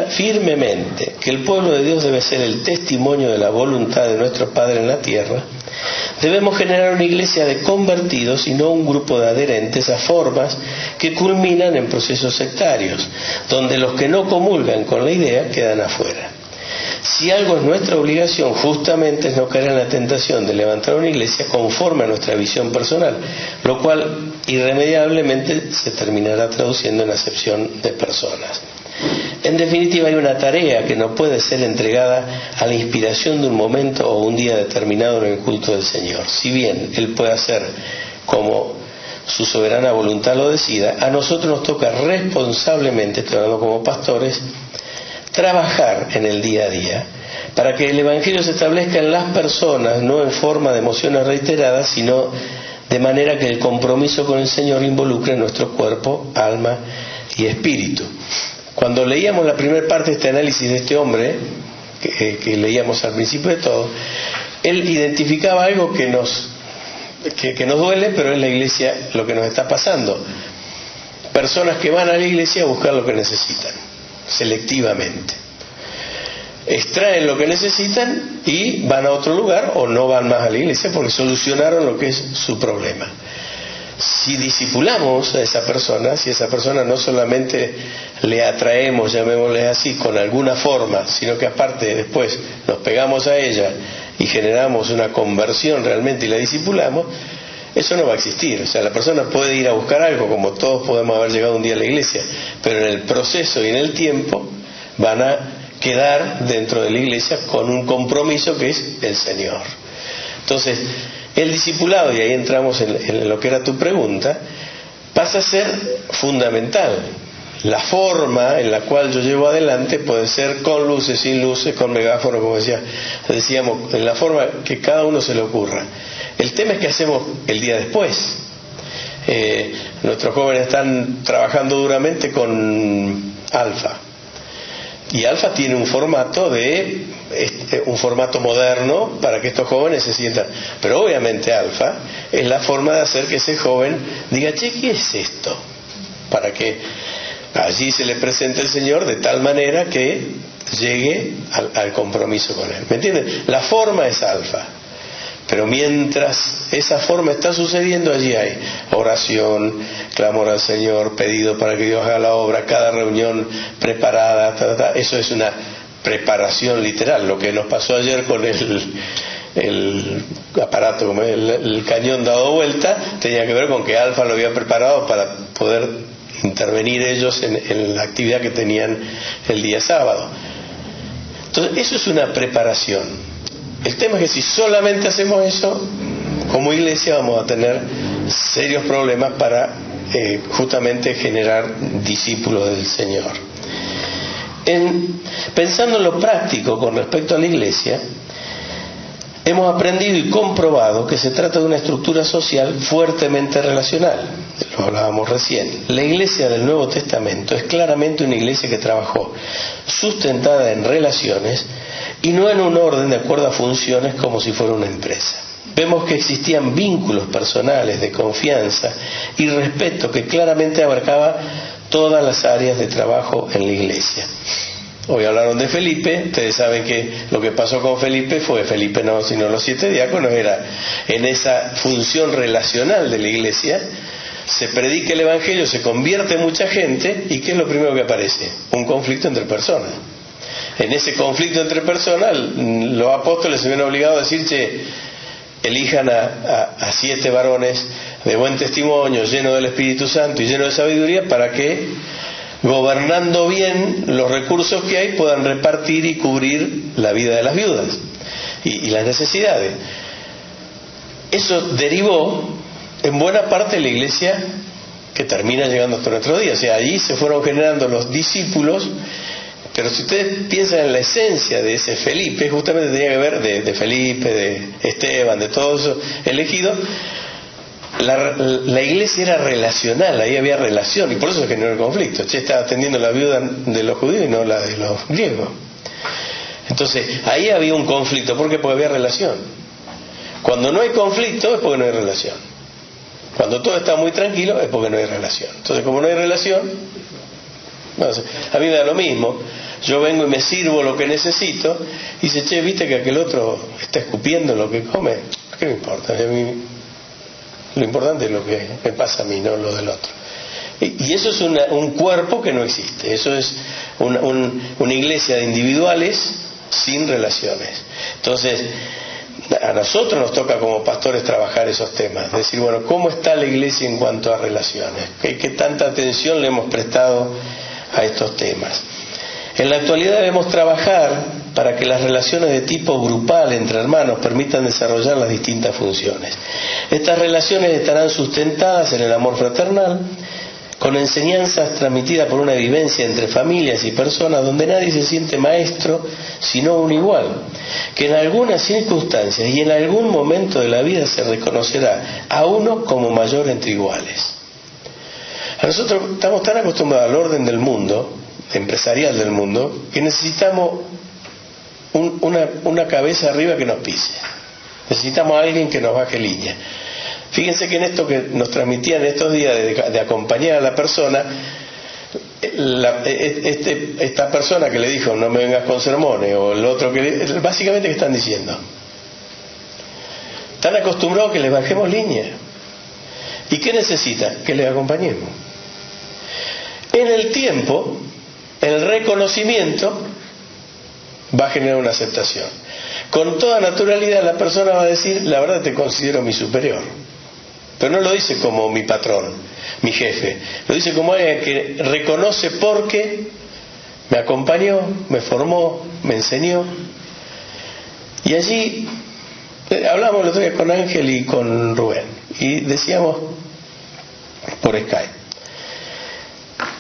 [SPEAKER 1] firmemente que el pueblo de Dios debe ser el testimonio de la voluntad de nuestro Padre en la tierra, debemos generar una iglesia de convertidos y no un grupo de adherentes a formas que culminan en procesos sectarios, donde los que no comulgan con la idea quedan afuera. Si algo es nuestra obligación, justamente es no caer en la tentación de levantar una iglesia conforme a nuestra visión personal, lo cual irremediablemente se terminará traduciendo en acepción de personas. En definitiva, hay una tarea que no puede ser entregada a la inspiración de un momento o un día determinado en el culto del Señor. Si bien Él puede hacer como su soberana voluntad lo decida, a nosotros nos toca responsablemente, estoy hablando como pastores, trabajar en el día a día para que el Evangelio se establezca en las personas, no en forma de emociones reiteradas, sino de manera que el compromiso con el Señor involucre nuestro cuerpo, alma y espíritu. Cuando leíamos la primera parte de este análisis de este hombre, que leíamos al principio de todo, él identificaba algo que nos duele, pero es la iglesia lo que nos está pasando. Personas que van a la iglesia a buscar lo que necesitan, selectivamente. Extraen lo que necesitan y van a otro lugar o no van más a la iglesia porque solucionaron lo que es su problema. Si discipulamos a esa persona, si esa persona no solamente le atraemos, llamémosle así, con alguna forma, sino que aparte después nos pegamos a ella y generamos una conversión realmente y la discipulamos, eso no va a existir. O sea, la persona puede ir a buscar algo, como todos podemos haber llegado un día a la iglesia, pero en el proceso y en el tiempo van a quedar dentro de la iglesia con un compromiso que es el Señor. Entonces, el discipulado, y ahí entramos en lo que era tu pregunta, pasa a ser fundamental. La forma en la cual yo llevo adelante puede ser con luces, sin luces, con megáfono, como decíamos, en la forma que cada uno se le ocurra. El tema es que hacemos el día después. Nuestros jóvenes están trabajando duramente con Alfa. Y Alfa tiene un formato moderno para que estos jóvenes se sientan. Pero obviamente Alfa es la forma de hacer que ese joven diga, che, ¿qué es esto? Para que allí se le presente el Señor de tal manera que llegue al compromiso con Él. ¿Me entienden? La forma es Alfa. Pero mientras esa forma está sucediendo, allí hay oración, clamor al Señor, pedido para que Dios haga la obra, cada reunión preparada, eso es una preparación literal. Lo que nos pasó ayer con el aparato, como el cañón dado vuelta, tenía que ver con que Alfa lo había preparado para poder intervenir ellos en la actividad que tenían el día sábado. Entonces, eso es una preparación. El tema es que si solamente hacemos eso, como iglesia vamos a tener serios problemas para justamente generar discípulos del Señor. Pensando en lo práctico con respecto a la iglesia, hemos aprendido y comprobado que se trata de una estructura social fuertemente relacional. Lo hablábamos recién. La iglesia del Nuevo Testamento es claramente una iglesia que trabajó sustentada en relaciones y no en un orden de acuerdo a funciones como si fuera una empresa. Vemos que existían vínculos personales de confianza y respeto que claramente abarcaba todas las áreas de trabajo en la iglesia. Hoy hablaron de Felipe, ustedes saben que lo que pasó con Felipe no, sino los 7 diáconos, era en esa función relacional de la iglesia, se predica el Evangelio, se convierte mucha gente, y ¿qué es lo primero que aparece? Un conflicto entre personas. En ese conflicto entre personas, los apóstoles se ven obligados a decir, che, elijan a 7 varones de buen testimonio, llenos del Espíritu Santo y llenos de sabiduría, para que, gobernando bien los recursos que hay, puedan repartir y cubrir la vida de las viudas y las necesidades. Eso derivó en buena parte de la iglesia que termina llegando hasta nuestros días. O sea, allí se fueron generando los discípulos. Pero si ustedes piensan en la esencia de ese Felipe, justamente tenía que ver de Felipe, de Esteban, de todos esos elegidos. La iglesia era relacional, ahí había relación, y por eso se generó el conflicto. Che, estaba atendiendo la viuda de los judíos y no la de los griegos. Entonces, ahí había un conflicto. ¿Por qué? Porque había relación. Cuando no hay conflicto es porque no hay relación. Cuando todo está muy tranquilo es porque no hay relación. Entonces, como no hay relación, bueno, a mí me da lo mismo. Yo vengo y me sirvo lo que necesito y dice, che, ¿viste que aquel otro está escupiendo lo que come? ¿Qué me importa? A mí, lo importante es lo que me pasa a mí, no lo del otro. Y eso es un cuerpo que no existe. Eso es una iglesia de individuales sin relaciones. Entonces, a nosotros nos toca como pastores trabajar esos temas. Decir, bueno, ¿cómo está la iglesia en cuanto a relaciones? ¿Qué tanta atención le hemos prestado a estos temas? En la actualidad debemos trabajar para que las relaciones de tipo grupal entre hermanos permitan desarrollar las distintas funciones. Estas relaciones estarán sustentadas en el amor fraternal, con enseñanzas transmitidas por una vivencia entre familias y personas donde nadie se siente maestro sino un igual, que en algunas circunstancias y en algún momento de la vida se reconocerá a uno como mayor entre iguales. A nosotros estamos tan acostumbrados al orden del mundo, empresarial del mundo, que necesitamos una cabeza arriba que nos pise. Necesitamos a alguien que nos baje línea. Fíjense que en esto que nos transmitían estos días de acompañar a la persona, esta persona que le dijo no me vengas con sermones, o el otro básicamente, ¿qué están diciendo? Están acostumbrados que les bajemos línea. ¿Y qué necesitan? Que les acompañemos. En el tiempo, el reconocimiento va a generar una aceptación. Con toda naturalidad la persona va a decir, la verdad te considero mi superior. Pero no lo dice como mi patrón, mi jefe. Lo dice como alguien que reconoce porque me acompañó, me formó, me enseñó. Y allí hablamos el otro día con Ángel y con Rubén. Y decíamos, por Skype.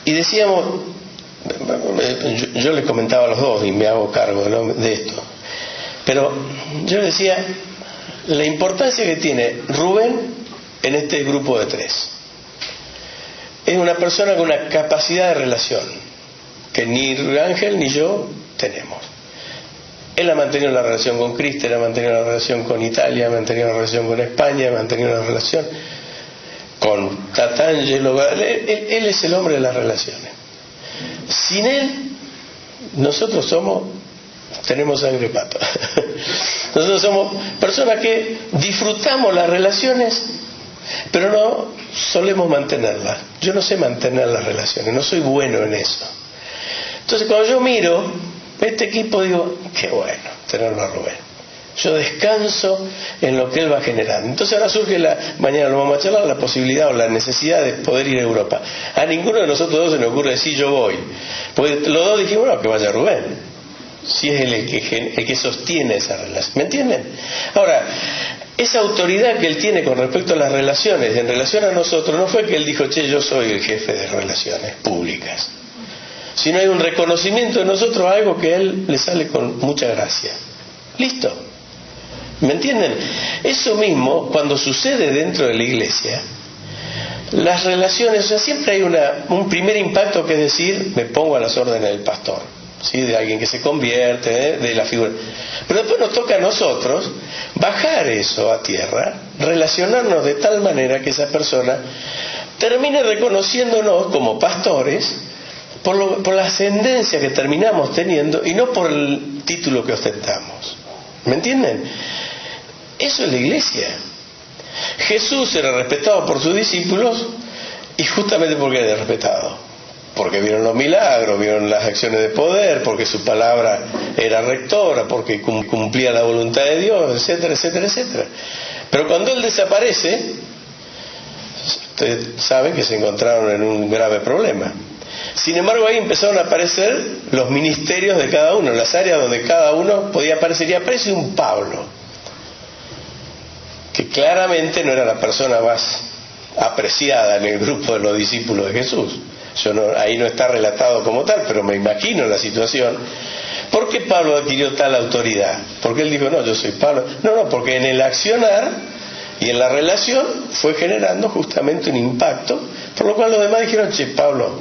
[SPEAKER 1] Y decíamos, yo les comentaba a los dos y me hago cargo, ¿no?, de esto. Pero yo decía, la importancia que tiene Rubén en este grupo de tres. Es una persona con una capacidad de relación que ni Ángel ni yo tenemos. Él ha mantenido la relación con Cristian, ha mantenido la relación con Italia, ha mantenido la relación con España, ha mantenido la relación con Tatangelo. Él es el hombre de las relaciones. Sin él, nosotros tenemos sangre pato. Nosotros somos personas que disfrutamos las relaciones, pero no solemos mantenerlas. Yo no sé mantener las relaciones, no soy bueno en eso. Entonces, cuando yo miro este equipo, digo, qué bueno tenerlo a Rubén. Yo descanso en lo que él va generando. Entonces ahora surge, mañana lo vamos a charlar, la posibilidad o la necesidad de poder ir a Europa. A ninguno de nosotros dos se nos ocurre decir yo voy. Pues los dos dijimos, no, que vaya Rubén. Si es el que sostiene esa relación. ¿Me entienden? Ahora, esa autoridad que él tiene con respecto a las relaciones, en relación a nosotros, no fue que él dijo, che, yo soy el jefe de relaciones públicas. Sino hay un reconocimiento de nosotros a algo que a él le sale con mucha gracia. Listo. ¿Me entienden? Eso mismo, cuando sucede dentro de la iglesia, las relaciones, o sea, siempre hay un primer impacto, que es decir, me pongo a las órdenes del pastor, ¿sí?, de alguien que se convierte, de la figura. Pero después nos toca a nosotros bajar eso a tierra, relacionarnos de tal manera que esa persona termine reconociéndonos como pastores por la ascendencia que terminamos teniendo y no por el título que ostentamos. ¿Me entienden? Eso es la iglesia. Jesús era respetado por sus discípulos, y justamente porque era respetado, porque vieron los milagros, vieron las acciones de poder, porque su palabra era rectora, porque cumplía la voluntad de Dios, etcétera, etcétera, etcétera. Pero cuando él desaparece, ustedes saben que se encontraron en un grave problema. Sin embargo, ahí empezaron a aparecer los ministerios de cada uno, las áreas donde cada uno podía aparecer, y aparece un Pablo, que claramente no era la persona más apreciada en el grupo de los discípulos de Jesús. Ahí no está relatado como tal, pero me imagino la situación. ¿Por qué Pablo adquirió tal autoridad? Porque él dijo, no, yo soy Pablo. No, porque en el accionar y en la relación fue generando justamente un impacto, por lo cual los demás dijeron, che, Pablo,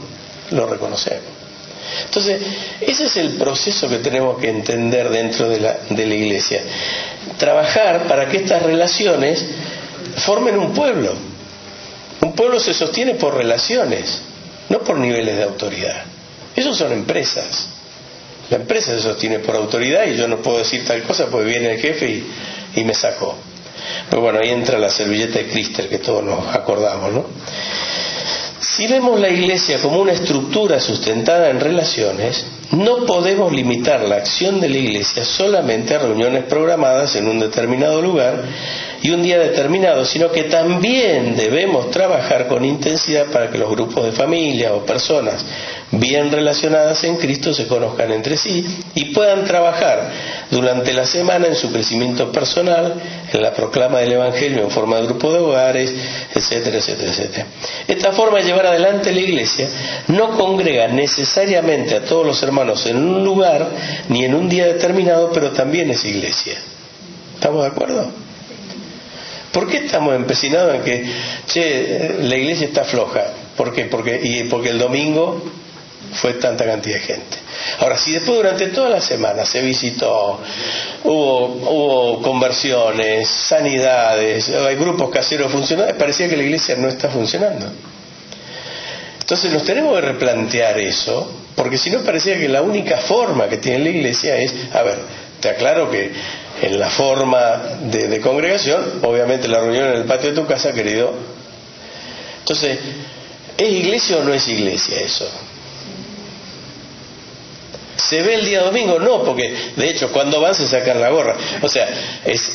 [SPEAKER 1] lo reconocemos. Entonces, ese es el proceso que tenemos que entender dentro de la iglesia. Trabajar para que estas relaciones formen un pueblo. Un pueblo se sostiene por relaciones, no por niveles de autoridad. Esos son empresas. La empresa se sostiene por autoridad y yo no puedo decir tal cosa porque viene el jefe y me sacó. Pero bueno, ahí entra la servilleta de Cristel que todos nos acordamos, ¿no? Si vemos la iglesia como una estructura sustentada en relaciones, no podemos limitar la acción de la iglesia solamente a reuniones programadas en un determinado lugar y un día determinado, sino que también debemos trabajar con intensidad para que los grupos de familia o personas bien relacionadas en Cristo se conozcan entre sí y puedan trabajar durante la semana en su crecimiento personal, en la proclama del Evangelio en forma de grupo de hogares, etcétera, etcétera, etcétera. Esta forma de llevar adelante la iglesia no congrega necesariamente a todos los hermanos en un lugar ni en un día determinado, pero también es iglesia. ¿Estamos de acuerdo? ¿Por qué estamos empecinados en que, la iglesia está floja? ¿Por qué? Porque el domingo fue tanta cantidad de gente. Ahora, si después durante toda la semana se visitó, hubo conversiones, sanidades, hay grupos caseros funcionales, parecía que la iglesia no está funcionando. Entonces nos tenemos que replantear eso, porque si no parecía que la única forma que tiene la iglesia es, a ver, te aclaro que en la forma de congregación, obviamente la reunión en el patio de tu casa, querido. Entonces, ¿es iglesia o no es iglesia eso? ¿Se ve el día domingo? No, porque de hecho cuando van se sacan la gorra. O sea,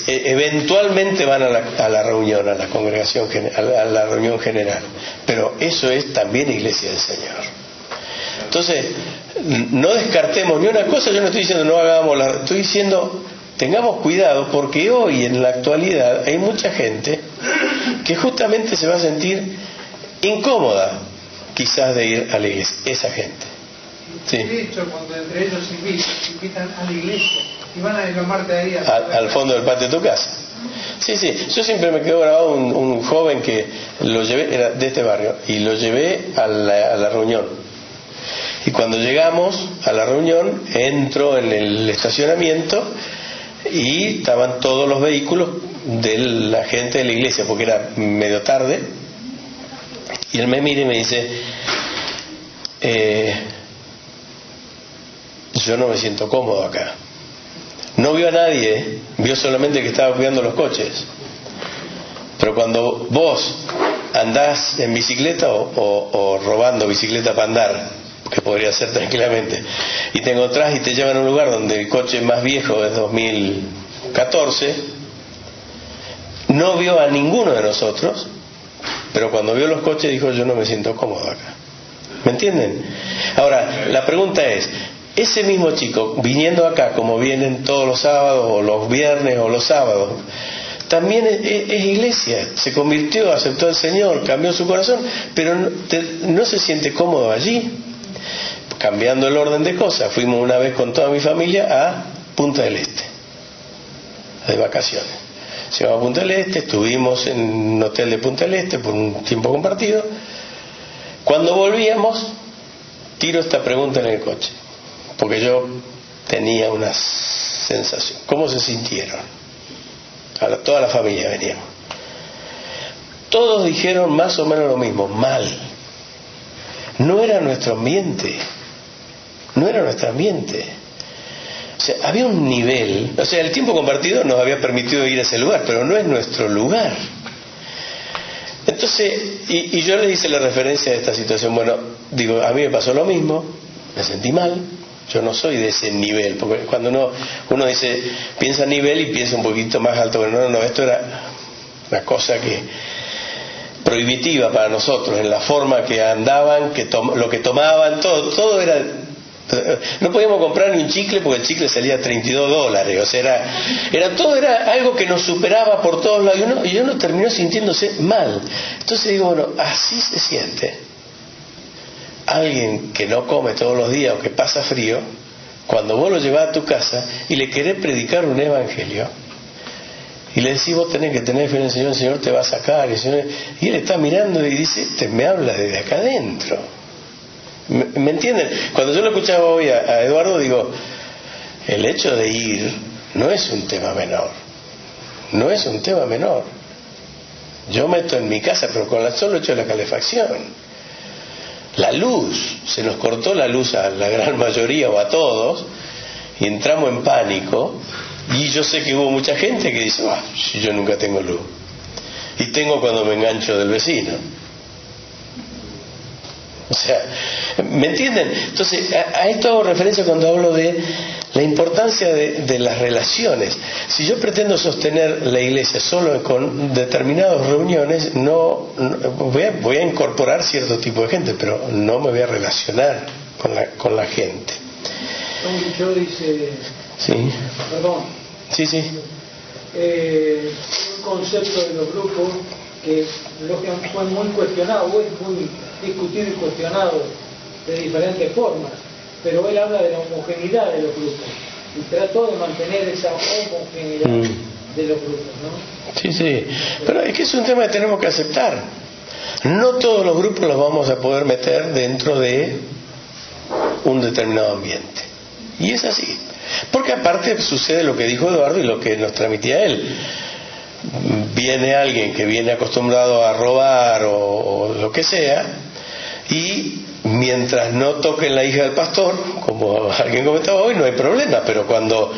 [SPEAKER 1] eventualmente van a la reunión, a la congregación, a la reunión general. Pero eso es también iglesia del Señor. Entonces, no descartemos ni una cosa. Yo no estoy diciendo no hagamos estoy diciendo tengamos cuidado, porque hoy en la actualidad hay mucha gente que justamente se va a sentir incómoda quizás de ir a la iglesia, esa gente. Sí.
[SPEAKER 2] Dicho, cuando entre ellos invitan a la iglesia y van a ir a Marte ahí
[SPEAKER 1] al fondo del patio de tu casa. Sí, yo siempre me quedo grabado un joven que lo llevé, era de este barrio, y lo llevé a la reunión. Y cuando llegamos a la reunión, entro en el estacionamiento y estaban todos los vehículos de la gente de la iglesia, porque era medio tarde, y él me mira y me dice, yo no me siento cómodo acá. No vio a nadie, vio solamente que estaba cuidando los coches. Pero cuando vos andás en bicicleta o robando bicicleta para andar, que podría ser tranquilamente, y te encontrás y te llevan a un lugar donde el coche más viejo es 2014, no vio a ninguno de nosotros, pero cuando vio los coches dijo, yo no me siento cómodo acá. ¿Me entienden? Ahora, la pregunta es, ese mismo chico, viniendo acá como vienen todos los sábados o los viernes o los sábados, también es iglesia, se convirtió, aceptó al Señor, cambió su corazón, pero no se siente cómodo allí. Cambiando el orden de cosas, fuimos una vez con toda mi familia a Punta del Este, de vacaciones. Llegamos a Punta del Este, estuvimos en un hotel de Punta del Este por un tiempo compartido. Cuando volvíamos, tiro esta pregunta en el coche, porque yo tenía una sensación. ¿Cómo se sintieron? Ahora, toda la familia veníamos. Todos dijeron más o menos lo mismo, mal. No era nuestro ambiente. No era nuestro ambiente. O sea, había un nivel. O sea, el tiempo compartido nos había permitido ir a ese lugar, pero no es nuestro lugar. Entonces, y yo le hice la referencia de esta situación. Bueno, digo, a mí me pasó lo mismo, me sentí mal. Yo no soy de ese nivel, porque cuando uno dice, piensa nivel y piensa un poquito más alto, pero no, esto era una cosa que prohibitiva para nosotros, en la forma que andaban, lo que tomaban, todo era. No podíamos comprar ni un chicle porque el chicle salía $32, o sea, era algo que nos superaba por todos lados, y uno terminó sintiéndose mal. Entonces digo, bueno, así se siente alguien que no come todos los días o que pasa frío, cuando vos lo llevás a tu casa y le querés predicar un evangelio y le decís, vos tenés que tener fe en el Señor te va a sacar, y él está mirando y dice, me habla desde acá adentro. ¿Me entienden? Cuando yo lo escuchaba hoy a Eduardo, digo, el hecho de ir no es un tema menor. No es un tema menor. Yo meto en mi casa, pero con solo hecho de la calefacción. La luz, se nos cortó la luz a la gran mayoría o a todos, y entramos en pánico, y yo sé que hubo mucha gente que dice, yo nunca tengo luz. Y tengo cuando me engancho del vecino. O sea, ¿me entienden? Entonces, a esto hago referencia cuando hablo de la importancia de las relaciones. Si yo pretendo sostener la iglesia solo con determinadas reuniones, voy a incorporar cierto tipo de gente, pero no me voy a relacionar con la gente.
[SPEAKER 2] Yo dice...
[SPEAKER 1] Sí.
[SPEAKER 2] Perdón.
[SPEAKER 1] Sí.
[SPEAKER 2] Un concepto de los grupos que fue muy cuestionado, es muy discutido y cuestionado de diferentes formas, pero él habla de la homogeneidad de los grupos y trató de mantener esa homogeneidad de los grupos, ¿no?
[SPEAKER 1] Sí, pero es que es un tema que tenemos que aceptar. No todos los grupos los vamos a poder meter dentro de un determinado ambiente, y es así, porque aparte sucede lo que dijo Eduardo y lo que nos transmitía él. Viene alguien que viene acostumbrado a robar o lo que sea, y mientras no toquen la hija del pastor, como alguien comentaba hoy, no hay problema, pero cuando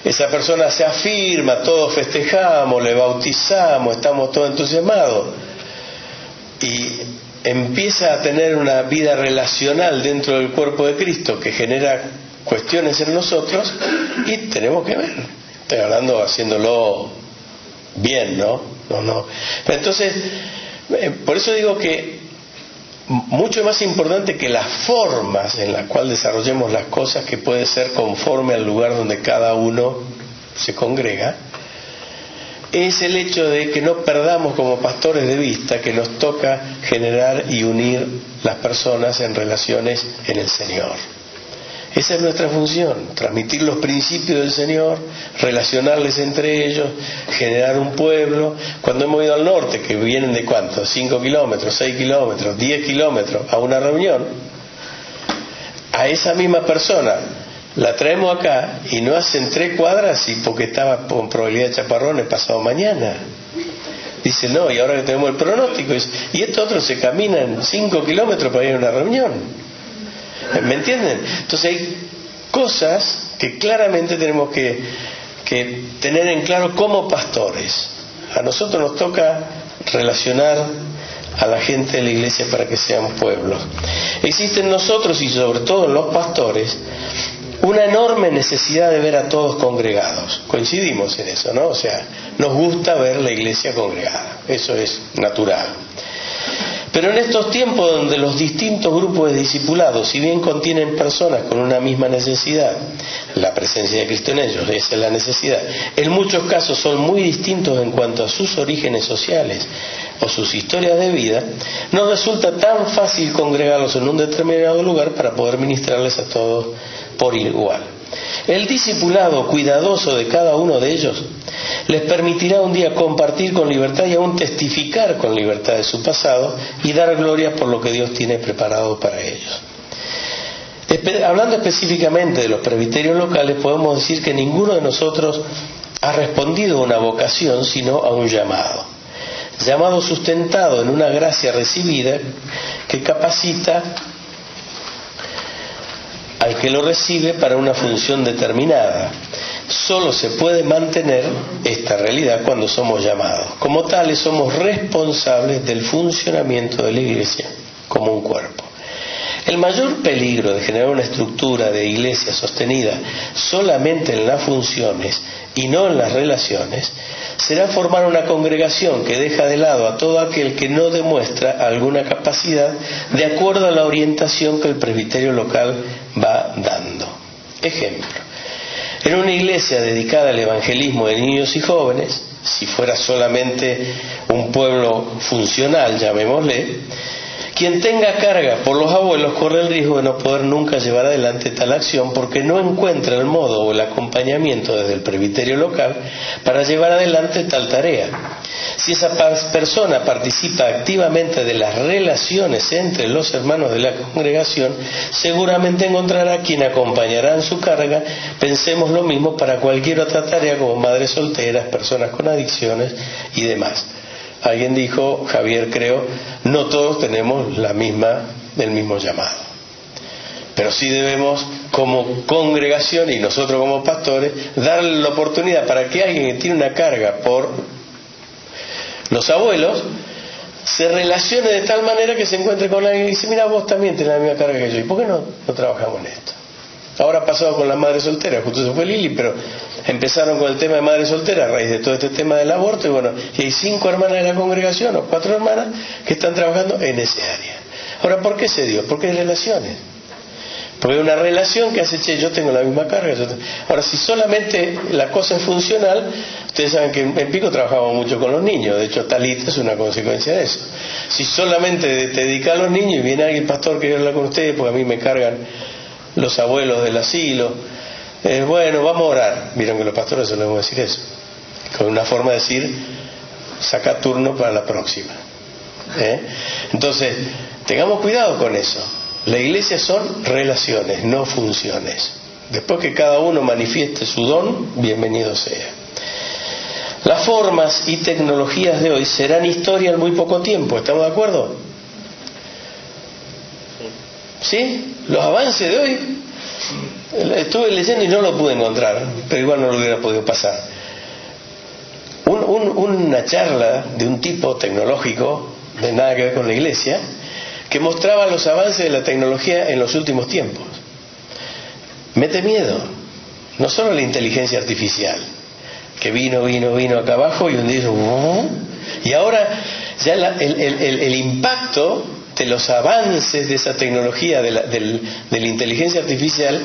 [SPEAKER 1] esa persona se afirma, todos festejamos, le bautizamos, estamos todos entusiasmados, y empieza a tener una vida relacional dentro del cuerpo de Cristo que genera cuestiones en nosotros, y tenemos que ver, estoy hablando haciéndolo bien, ¿no? Pero entonces, por eso digo que mucho más importante que las formas en las cuales desarrollemos las cosas, que puede ser conforme al lugar donde cada uno se congrega, es el hecho de que no perdamos como pastores de vista que nos toca generar y unir las personas en relaciones en el Señor. Esa es nuestra función, transmitir los principios del Señor, relacionarles entre ellos, generar un pueblo. Cuando hemos ido al norte, que vienen de ¿cuánto? 5 kilómetros, 6 kilómetros, 10 kilómetros a una reunión, a esa misma persona la traemos acá y no hacen 3 cuadras, y porque estaba con probabilidad de chaparrones pasado mañana. Dice, no, y ahora que tenemos el pronóstico, y estos otros se caminan 5 kilómetros para ir a una reunión. ¿Me entienden? Entonces hay cosas que claramente tenemos que tener en claro como pastores. A nosotros nos toca relacionar a la gente de la iglesia para que sean pueblos. Existe en nosotros, y sobre todo en los pastores, una enorme necesidad de ver a todos congregados. Coincidimos en eso, ¿no? O sea, nos gusta ver la iglesia congregada. Eso es natural. Pero en estos tiempos donde los distintos grupos de discipulados, si bien contienen personas con una misma necesidad, la presencia de Cristo en ellos, esa es la necesidad, en muchos casos son muy distintos en cuanto a sus orígenes sociales o sus historias de vida, no resulta tan fácil congregarlos en un determinado lugar para poder ministrarles a todos por igual. El discipulado cuidadoso de cada uno de ellos les permitirá un día compartir con libertad y aún testificar con libertad de su pasado y dar gloria por lo que Dios tiene preparado para ellos. Hablando específicamente de los presbiterios locales, podemos decir que ninguno de nosotros ha respondido a una vocación, sino a un llamado. Llamado sustentado en una gracia recibida que capacita al que lo recibe para una función determinada. Solo se puede mantener esta realidad cuando somos llamados. Como tales, somos responsables del funcionamiento de la iglesia como un cuerpo. El mayor peligro de generar una estructura de iglesia sostenida solamente en las funciones y no en las relaciones será formar una congregación que deja de lado a todo aquel que no demuestra alguna capacidad de acuerdo a la orientación que el presbiterio local va dando. Ejemplo, en una iglesia dedicada al evangelismo de niños y jóvenes, si fuera solamente un pueblo funcional, llamémosle, Quien tenga carga por los abuelos corre el riesgo de no poder nunca llevar adelante tal acción porque no encuentra el modo o el acompañamiento desde el presbiterio local para llevar adelante tal tarea. Si esa persona participa activamente de las relaciones entre los hermanos de la congregación, seguramente encontrará quien acompañará en su carga. Pensemos lo mismo para cualquier otra tarea como madres solteras, personas con adicciones y demás. Alguien dijo, Javier creo, no todos tenemos el mismo llamado. Pero sí debemos, como congregación y nosotros como pastores, darle la oportunidad para que alguien que tiene una carga por los abuelos se relacione de tal manera que se encuentre con alguien y dice, mira, vos también tenés la misma carga que yo, ¿y por qué no trabajamos en esto? Ahora ha pasado con las madres solteras, justo se fue Lili, pero empezaron con el tema de madres solteras a raíz de todo este tema del aborto, y bueno, y hay 5 hermanas de la congregación o 4 hermanas que están trabajando en ese área. Ahora, ¿por qué se dio? Porque hay relaciones. Porque hay una relación que hace, che, yo tengo la misma carga. Ahora, si solamente la cosa es funcional, ustedes saben que en Pico trabajamos mucho con los niños, de hecho Talita es una consecuencia de eso. Si solamente te dedicas a los niños y viene alguien pastor que habla con ustedes, porque a mí me cargan los abuelos del asilo, bueno, vamos a orar. Vieron que los pastores solemos decir eso, con una forma de decir, saca turno para la próxima. Entonces, tengamos cuidado con eso. La iglesia son relaciones, no funciones. Después que cada uno manifieste su don, bienvenido sea. Las formas y tecnologías de hoy serán historia en muy poco tiempo, ¿estamos de acuerdo? ¿Sí? Los avances de hoy, estuve leyendo y no lo pude encontrar, pero igual no lo hubiera podido pasar. Una charla de un tipo tecnológico, de nada que ver con la iglesia, que mostraba los avances de la tecnología en los últimos tiempos. Mete miedo, no solo la inteligencia artificial, que vino acá abajo y un día y ahora ya el impacto de los avances de esa tecnología, de la inteligencia artificial,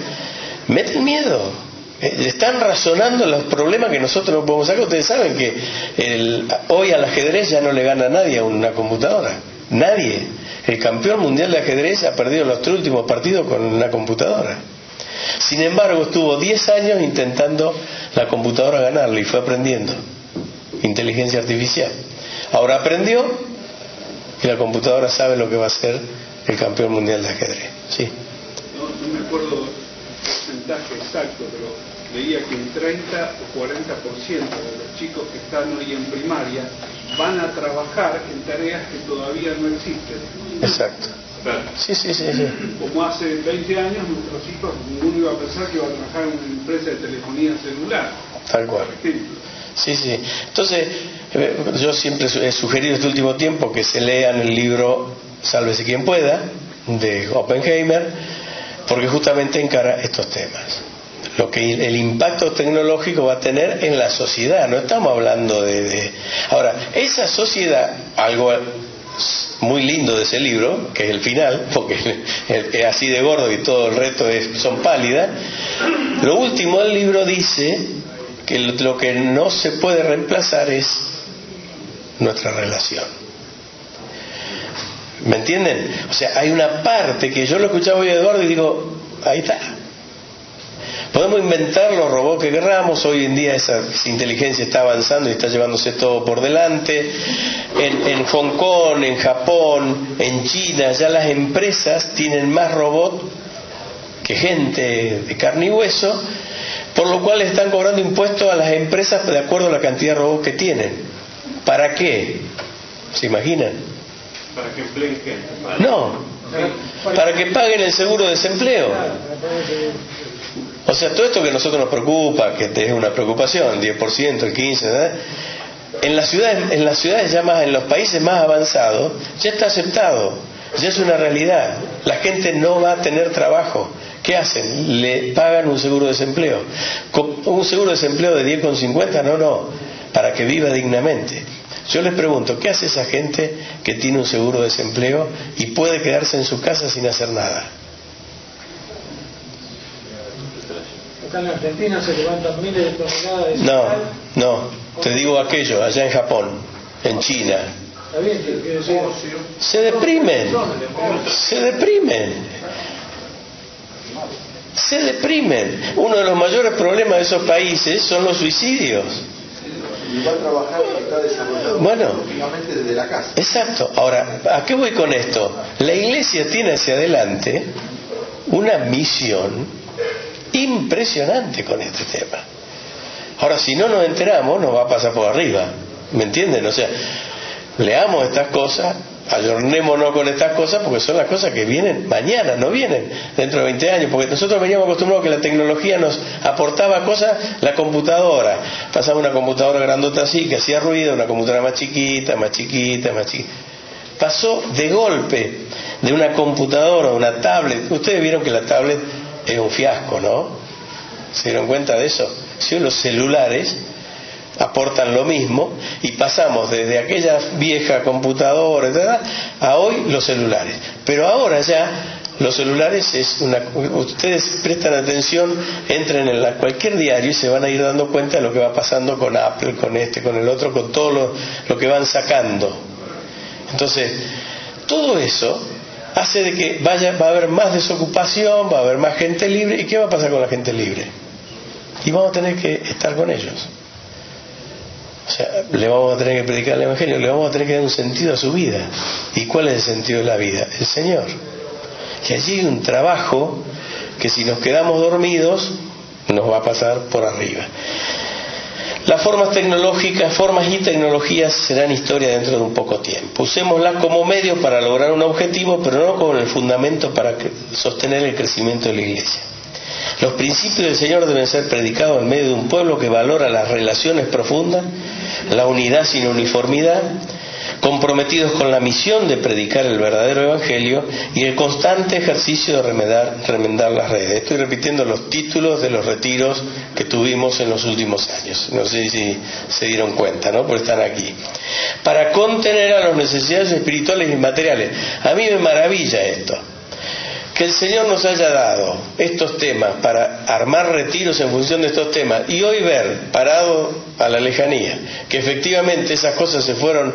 [SPEAKER 1] meten miedo. Están razonando los problemas que nosotros no podemos sacar. Ustedes saben que hoy al ajedrez ya no le gana a nadie a una computadora. Nadie. El campeón mundial de ajedrez ha perdido los 3 últimos partidos con una computadora. Sin embargo, estuvo 10 años intentando la computadora ganarle y fue aprendiendo. Inteligencia artificial. Ahora aprendió y la computadora sabe lo que va a ser el campeón mundial de ajedrez. ¿Sí?
[SPEAKER 3] No me acuerdo el porcentaje exacto, pero veía que un 30 o 40% de los chicos que están hoy en primaria van a trabajar en tareas que todavía no existen.
[SPEAKER 1] Exacto.
[SPEAKER 3] Claro.
[SPEAKER 1] Sí.
[SPEAKER 3] Como hace 20 años nuestros hijos, ninguno iba a pensar que iba a trabajar en una empresa de telefonía celular.
[SPEAKER 1] Tal cual. Sí. Entonces, yo siempre he sugerido este último tiempo que se lean el libro Sálvese quien pueda, de Oppenheimer, porque justamente encara estos temas. Lo que el impacto tecnológico va a tener en la sociedad. No estamos hablando de... Ahora, esa sociedad, algo muy lindo de ese libro, que es el final, porque es así de gordo y todo el resto son pálidas. Lo último del libro dice que lo que no se puede reemplazar es nuestra relación. ¿Me entienden? O sea, hay una parte que yo lo escuchaba hoy a Eduardo y digo, ahí está. Podemos inventar los robots que querramos. Hoy en día esa inteligencia está avanzando y está llevándose todo por delante. En Hong Kong, en Japón, en China, ya las empresas tienen más robots que gente de carne y hueso, por lo cual están cobrando impuestos a las empresas de acuerdo a la cantidad de robots que tienen. ¿Para qué? ¿Se imaginan?
[SPEAKER 3] Para que empleen gente.
[SPEAKER 1] No, para que paguen el seguro de desempleo. O sea, todo esto que a nosotros nos preocupa, que es una preocupación, 10%, el 15%, ¿verdad? En las ciudades ya más, en los países más avanzados, ya está aceptado, ya es una realidad. La gente no va a tener trabajo. ¿Qué hacen? Le pagan un seguro de desempleo. ¿Un seguro de desempleo de 10,50? No, para que viva dignamente. Yo les pregunto, ¿qué hace esa gente que tiene un seguro de desempleo y puede quedarse en su casa sin hacer nada?
[SPEAKER 2] Acá en Argentina se levantan miles de toneladas de
[SPEAKER 1] No, te digo aquello, allá en Japón, en China,
[SPEAKER 2] Está bien, pero quiero decir,
[SPEAKER 1] Se deprimen. Uno de los mayores problemas de esos países son los suicidios.
[SPEAKER 5] Igual trabajar está desarrollado tecnológicamente desde la casa.
[SPEAKER 1] Exacto. Ahora, ¿a qué voy con esto? La Iglesia tiene hacia adelante una misión impresionante con este tema. Ahora, si no nos enteramos, nos va a pasar por arriba. ¿Me entienden? O sea, leamos estas cosas, ayornémonos con estas cosas, porque son las cosas que vienen mañana, no vienen dentro de 20 años, porque nosotros veníamos acostumbrados que la tecnología nos aportaba cosas, la computadora, pasaba una computadora grandota así, que hacía ruido, una computadora más chiquita, pasó de golpe de una computadora a una tablet. Ustedes vieron que la tablet es un fiasco, ¿no? ¿Se dieron cuenta de eso? Si los celulares aportan lo mismo y pasamos desde aquella vieja computadora, etc., a hoy los celulares. Pero ahora ya los celulares ustedes prestan atención, entren en cualquier diario y se van a ir dando cuenta de lo que va pasando con Apple, con con el otro, con todo lo que van sacando. Entonces, todo eso hace de que va a haber más desocupación, va a haber más gente libre. ¿Y qué va a pasar con la gente libre? Y vamos a tener que estar con ellos. O sea, le vamos a tener que predicar el Evangelio, le vamos a tener que dar un sentido a su vida. ¿Y cuál es el sentido de la vida? El Señor. Y allí hay un trabajo que si nos quedamos dormidos nos va a pasar por arriba. Las formas y tecnologías serán historia dentro de un poco tiempo. Usémoslas como medio para lograr un objetivo, pero no como el fundamento para sostener el crecimiento de la Iglesia. Los principios del Señor deben ser predicados en medio de un pueblo que valora las relaciones profundas, la unidad sin uniformidad, comprometidos con la misión de predicar el verdadero Evangelio y el constante ejercicio de remendar las redes. Estoy repitiendo los títulos de los retiros que tuvimos en los últimos años. No sé si se dieron cuenta, ¿no? Porque están aquí. Para contener a las necesidades espirituales y materiales. A mí me maravilla esto. Que el Señor nos haya dado estos temas para armar retiros en función de estos temas y hoy ver, parado a la lejanía, que efectivamente esas cosas se fueron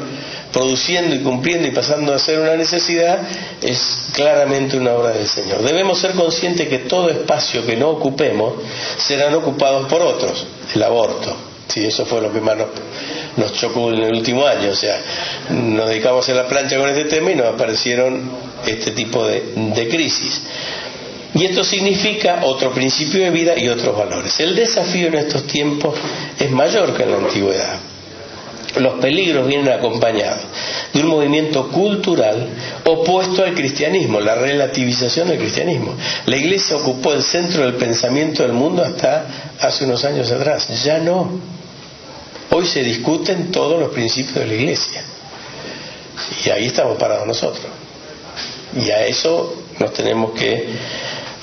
[SPEAKER 1] produciendo y cumpliendo y pasando a ser una necesidad, es claramente una obra del Señor. Debemos ser conscientes que todo espacio que no ocupemos serán ocupados por otros. El aborto, sí, eso fue lo que más nos chocó en el último año. O sea, nos dedicamos a hacer la plancha con este tema y nos aparecieron este tipo de crisis. Y esto significa otro principio de vida y otros valores. El desafío en estos tiempos es mayor que en la antigüedad. Los peligros vienen acompañados de un movimiento cultural opuesto al cristianismo, la relativización del cristianismo. La Iglesia ocupó el centro del pensamiento del mundo hasta hace unos años atrás. Ya no. Hoy se discuten todos los principios de la Iglesia. Y ahí estamos parados nosotros. Y a eso nos tenemos que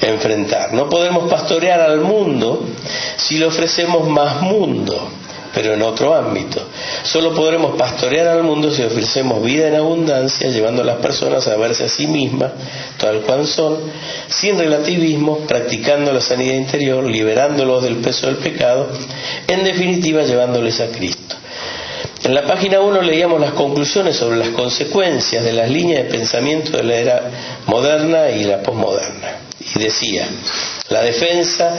[SPEAKER 1] enfrentar. No podemos pastorear al mundo si le ofrecemos más mundo, pero en otro ámbito. Solo podremos pastorear al mundo si ofrecemos vida en abundancia, llevando a las personas a verse a sí mismas, tal cual son, sin relativismo, practicando la sanidad interior, liberándolos del peso del pecado, en definitiva llevándoles a Cristo. En la página 1 leíamos las conclusiones sobre las consecuencias de las líneas de pensamiento de la era moderna y la posmoderna. Y decía, la defensa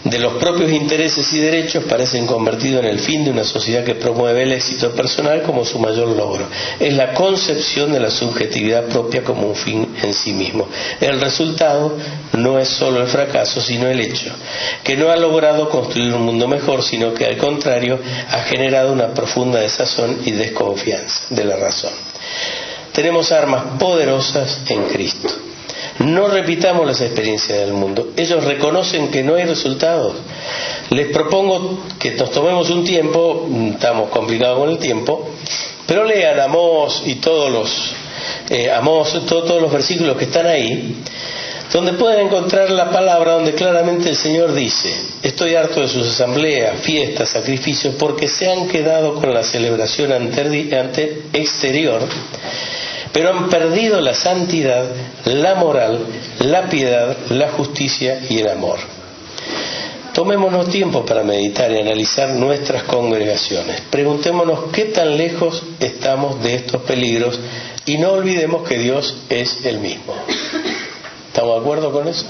[SPEAKER 1] de los propios intereses y derechos parecen convertidos en el fin de una sociedad que promueve el éxito personal como su mayor logro. Es la concepción de la subjetividad propia como un fin en sí mismo. El resultado no es solo el fracaso, sino el hecho, que no ha logrado construir un mundo mejor, sino que al contrario ha generado una profunda desazón y desconfianza de la razón. Tenemos armas poderosas en Cristo. No repitamos las experiencias del mundo. Ellos reconocen que no hay resultados. Les propongo que nos tomemos un tiempo, estamos complicados con el tiempo, pero lean Amós y todos los versículos que están ahí, donde pueden encontrar la palabra donde claramente el Señor dice: estoy harto de sus asambleas, fiestas, sacrificios, porque se han quedado con la celebración exterior, pero han perdido la santidad, la moral, la piedad, la justicia y el amor. Tomémonos tiempo para meditar y analizar nuestras congregaciones. Preguntémonos qué tan lejos estamos de estos peligros y no olvidemos que Dios es el mismo. ¿Estamos de acuerdo con eso?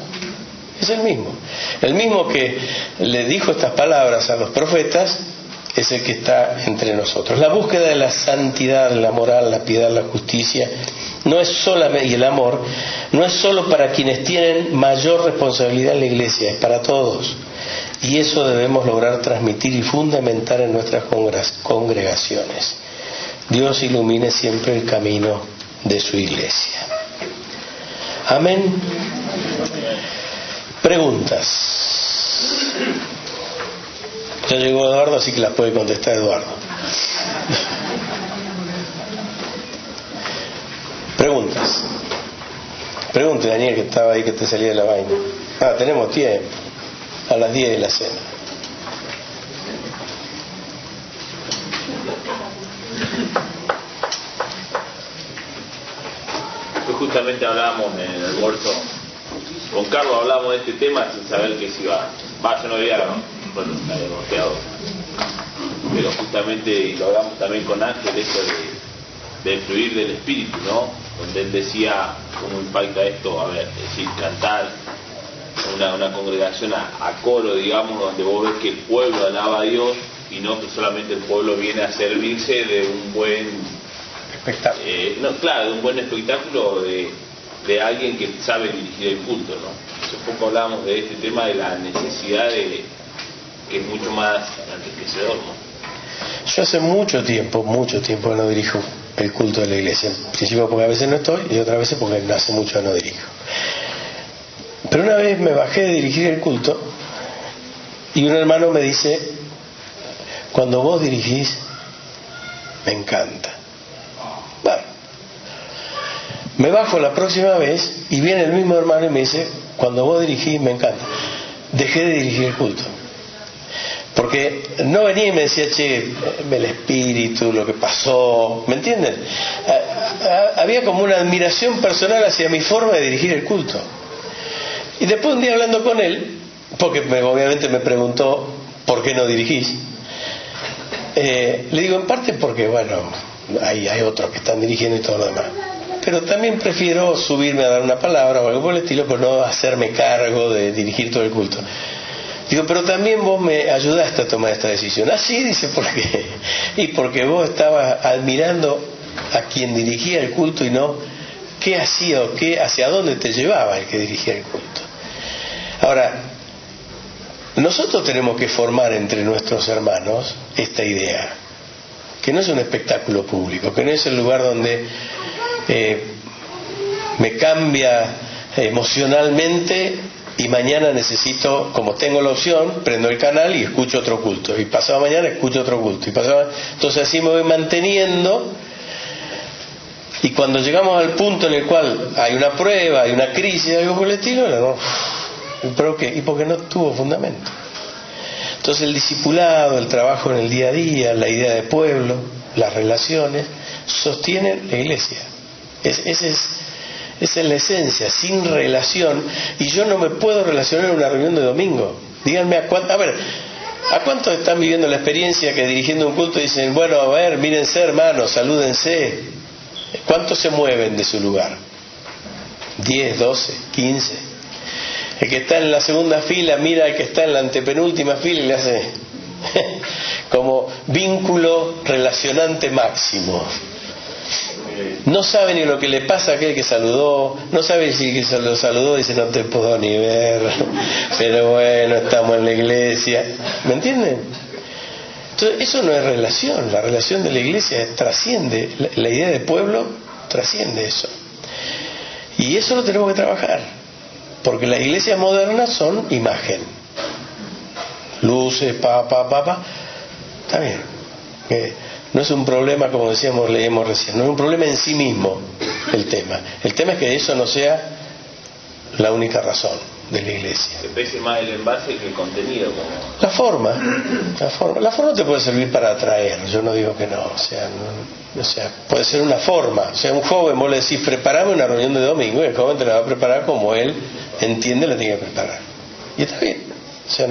[SPEAKER 1] Es el mismo. El mismo que le dijo estas palabras a los profetas es el que está entre nosotros. La búsqueda de la santidad, la moral, la piedad, la justicia, no es solamente, y el amor, no es solo para quienes tienen mayor responsabilidad en la iglesia, es para todos. Y eso debemos lograr transmitir y fundamentar en nuestras congregaciones. Dios ilumine siempre el camino de su iglesia. Amén. Preguntas. Ya llegó Eduardo, así que las puede contestar Eduardo. Preguntas. Pregunte, Daniel, que estaba ahí, que te salía de la vaina. Tenemos tiempo. A las 10 de la cena.
[SPEAKER 6] Pues justamente hablábamos en el almuerzo, con Carlos hablábamos de este tema sin saber que se iba. Yo no había, bueno, me había bloqueado. Pero justamente, y lo hablamos también con Ángel, esto del fluir del espíritu, ¿no? Donde él decía cómo impacta esto, es decir, cantar una congregación a coro, digamos, donde vos ves que el pueblo alaba a Dios y no que solamente el pueblo viene a servirse de un buen
[SPEAKER 1] espectáculo.
[SPEAKER 6] De un buen espectáculo de alguien que sabe dirigir el culto, ¿no? Hace poco hablábamos de este tema de la necesidad que es mucho más enriquecedor, ¿no?
[SPEAKER 1] Yo hace mucho tiempo no dirijo el culto de la iglesia. En principio porque a veces no estoy y otras veces porque hace mucho no dirijo. Pero una vez me bajé de dirigir el culto y un hermano me dice: cuando vos dirigís, me encanta. Bueno, me bajo la próxima vez y viene el mismo hermano y me dice: cuando vos dirigís, me encanta. Dejé de dirigir el culto. Porque no venía y me decía: che, el espíritu, lo que pasó, ¿me entienden? Había como una admiración personal hacia mi forma de dirigir el culto. Y después un día hablando con él, porque obviamente me preguntó ¿por qué no dirigís? Le digo, en parte porque, bueno, hay otros que están dirigiendo y todo lo demás. Pero también prefiero subirme a dar una palabra o algo por el estilo, por no hacerme cargo de dirigir todo el culto. Digo, pero también vos me ayudaste a tomar esta decisión. Sí, dice, ¿por qué? Y porque vos estabas admirando a quien dirigía el culto y no qué hacía o hacia dónde te llevaba el que dirigía el culto. Ahora, nosotros tenemos que formar entre nuestros hermanos esta idea, que no es un espectáculo público, que no es el lugar donde me cambia emocionalmente y mañana necesito, como tengo la opción, prendo el canal y escucho otro culto, y pasado mañana escucho otro culto, entonces así me voy manteniendo. Y cuando llegamos al punto en el cual hay una prueba, hay una crisis, algo por el estilo, no. ¿Pero qué? Y porque no tuvo fundamento. Entonces el discipulado, el trabajo en el día a día, la idea de pueblo, las relaciones, sostienen la iglesia. Esa es la esencia. Sin relación, y yo no me puedo relacionar en una reunión de domingo. Díganme ¿a cuántos están viviendo la experiencia que dirigiendo un culto dicen: bueno, a ver, mírense hermanos, salúdense? ¿Cuántos se mueven de su lugar? 10, 12, 15. El que está en la segunda fila mira al que está en la antepenúltima fila y le hace como vínculo relacionante máximo. No sabe ni lo que le pasa a aquel que saludó, no sabe si el que lo saludó dice: no te puedo ni ver, pero bueno, estamos en la iglesia. ¿Me entienden? Entonces, eso no es relación. La relación de la iglesia trasciende, la idea de pueblo trasciende eso. Y eso lo tenemos que trabajar, porque las iglesias modernas son imagen. Luces, está bien. No es un problema, como leímos recién, no es un problema en sí mismo el tema. El tema es que eso no sea la única razón de la iglesia.
[SPEAKER 6] Que pese más el envase que el contenido.
[SPEAKER 1] La forma te puede servir para atraer, yo no digo que no, o sea, puede ser una forma. O sea, un joven, vos le decís: preparame una reunión de domingo, y el joven te la va a preparar como él entiende la tiene que preparar. Y está bien. O sea,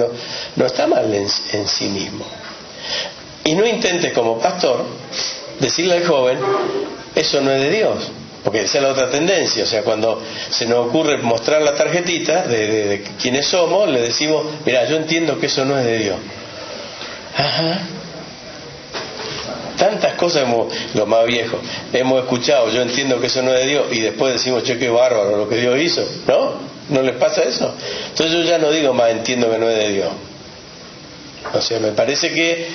[SPEAKER 1] no está mal en sí mismo. Y no intentes como pastor decirle al joven, eso no es de Dios, porque esa es la otra tendencia. O sea, cuando se nos ocurre mostrar la tarjetita de quiénes somos, le decimos, mira, yo entiendo que eso no es de Dios. Ajá. Tantas cosas, los más viejos, hemos escuchado, yo entiendo que eso no es de Dios, y después decimos, che, qué bárbaro lo que Dios hizo, ¿no? ¿No les pasa eso? Entonces yo ya no digo más, entiendo que no es de Dios. O sea, me parece que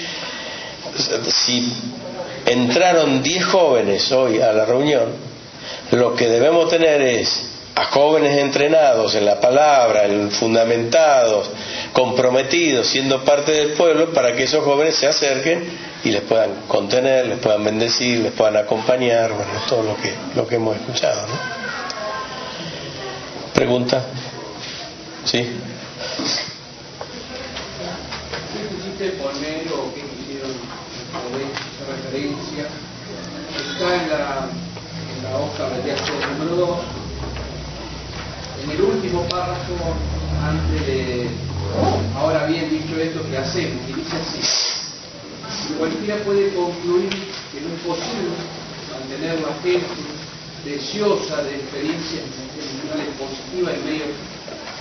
[SPEAKER 1] si entraron 10 jóvenes hoy a la reunión, lo que debemos tener es a jóvenes entrenados en la palabra, fundamentados, comprometidos, siendo parte del pueblo, para que esos jóvenes se acerquen y les puedan contener, les puedan bendecir, les puedan acompañar, bueno, todo lo que hemos escuchado, ¿no? ¿Pregunta? ¿Sí?
[SPEAKER 2] ¿Qué quisiste poner o qué quisieron poder hacer referencia? Está en la hoja de texto número 2, en el último párrafo, antes de ahora bien dicho esto, ¿qué hacemos? Y dice así: cualquiera puede concluir que no es posible mantener la gente deseosa de experiencias emocionales positivas en medio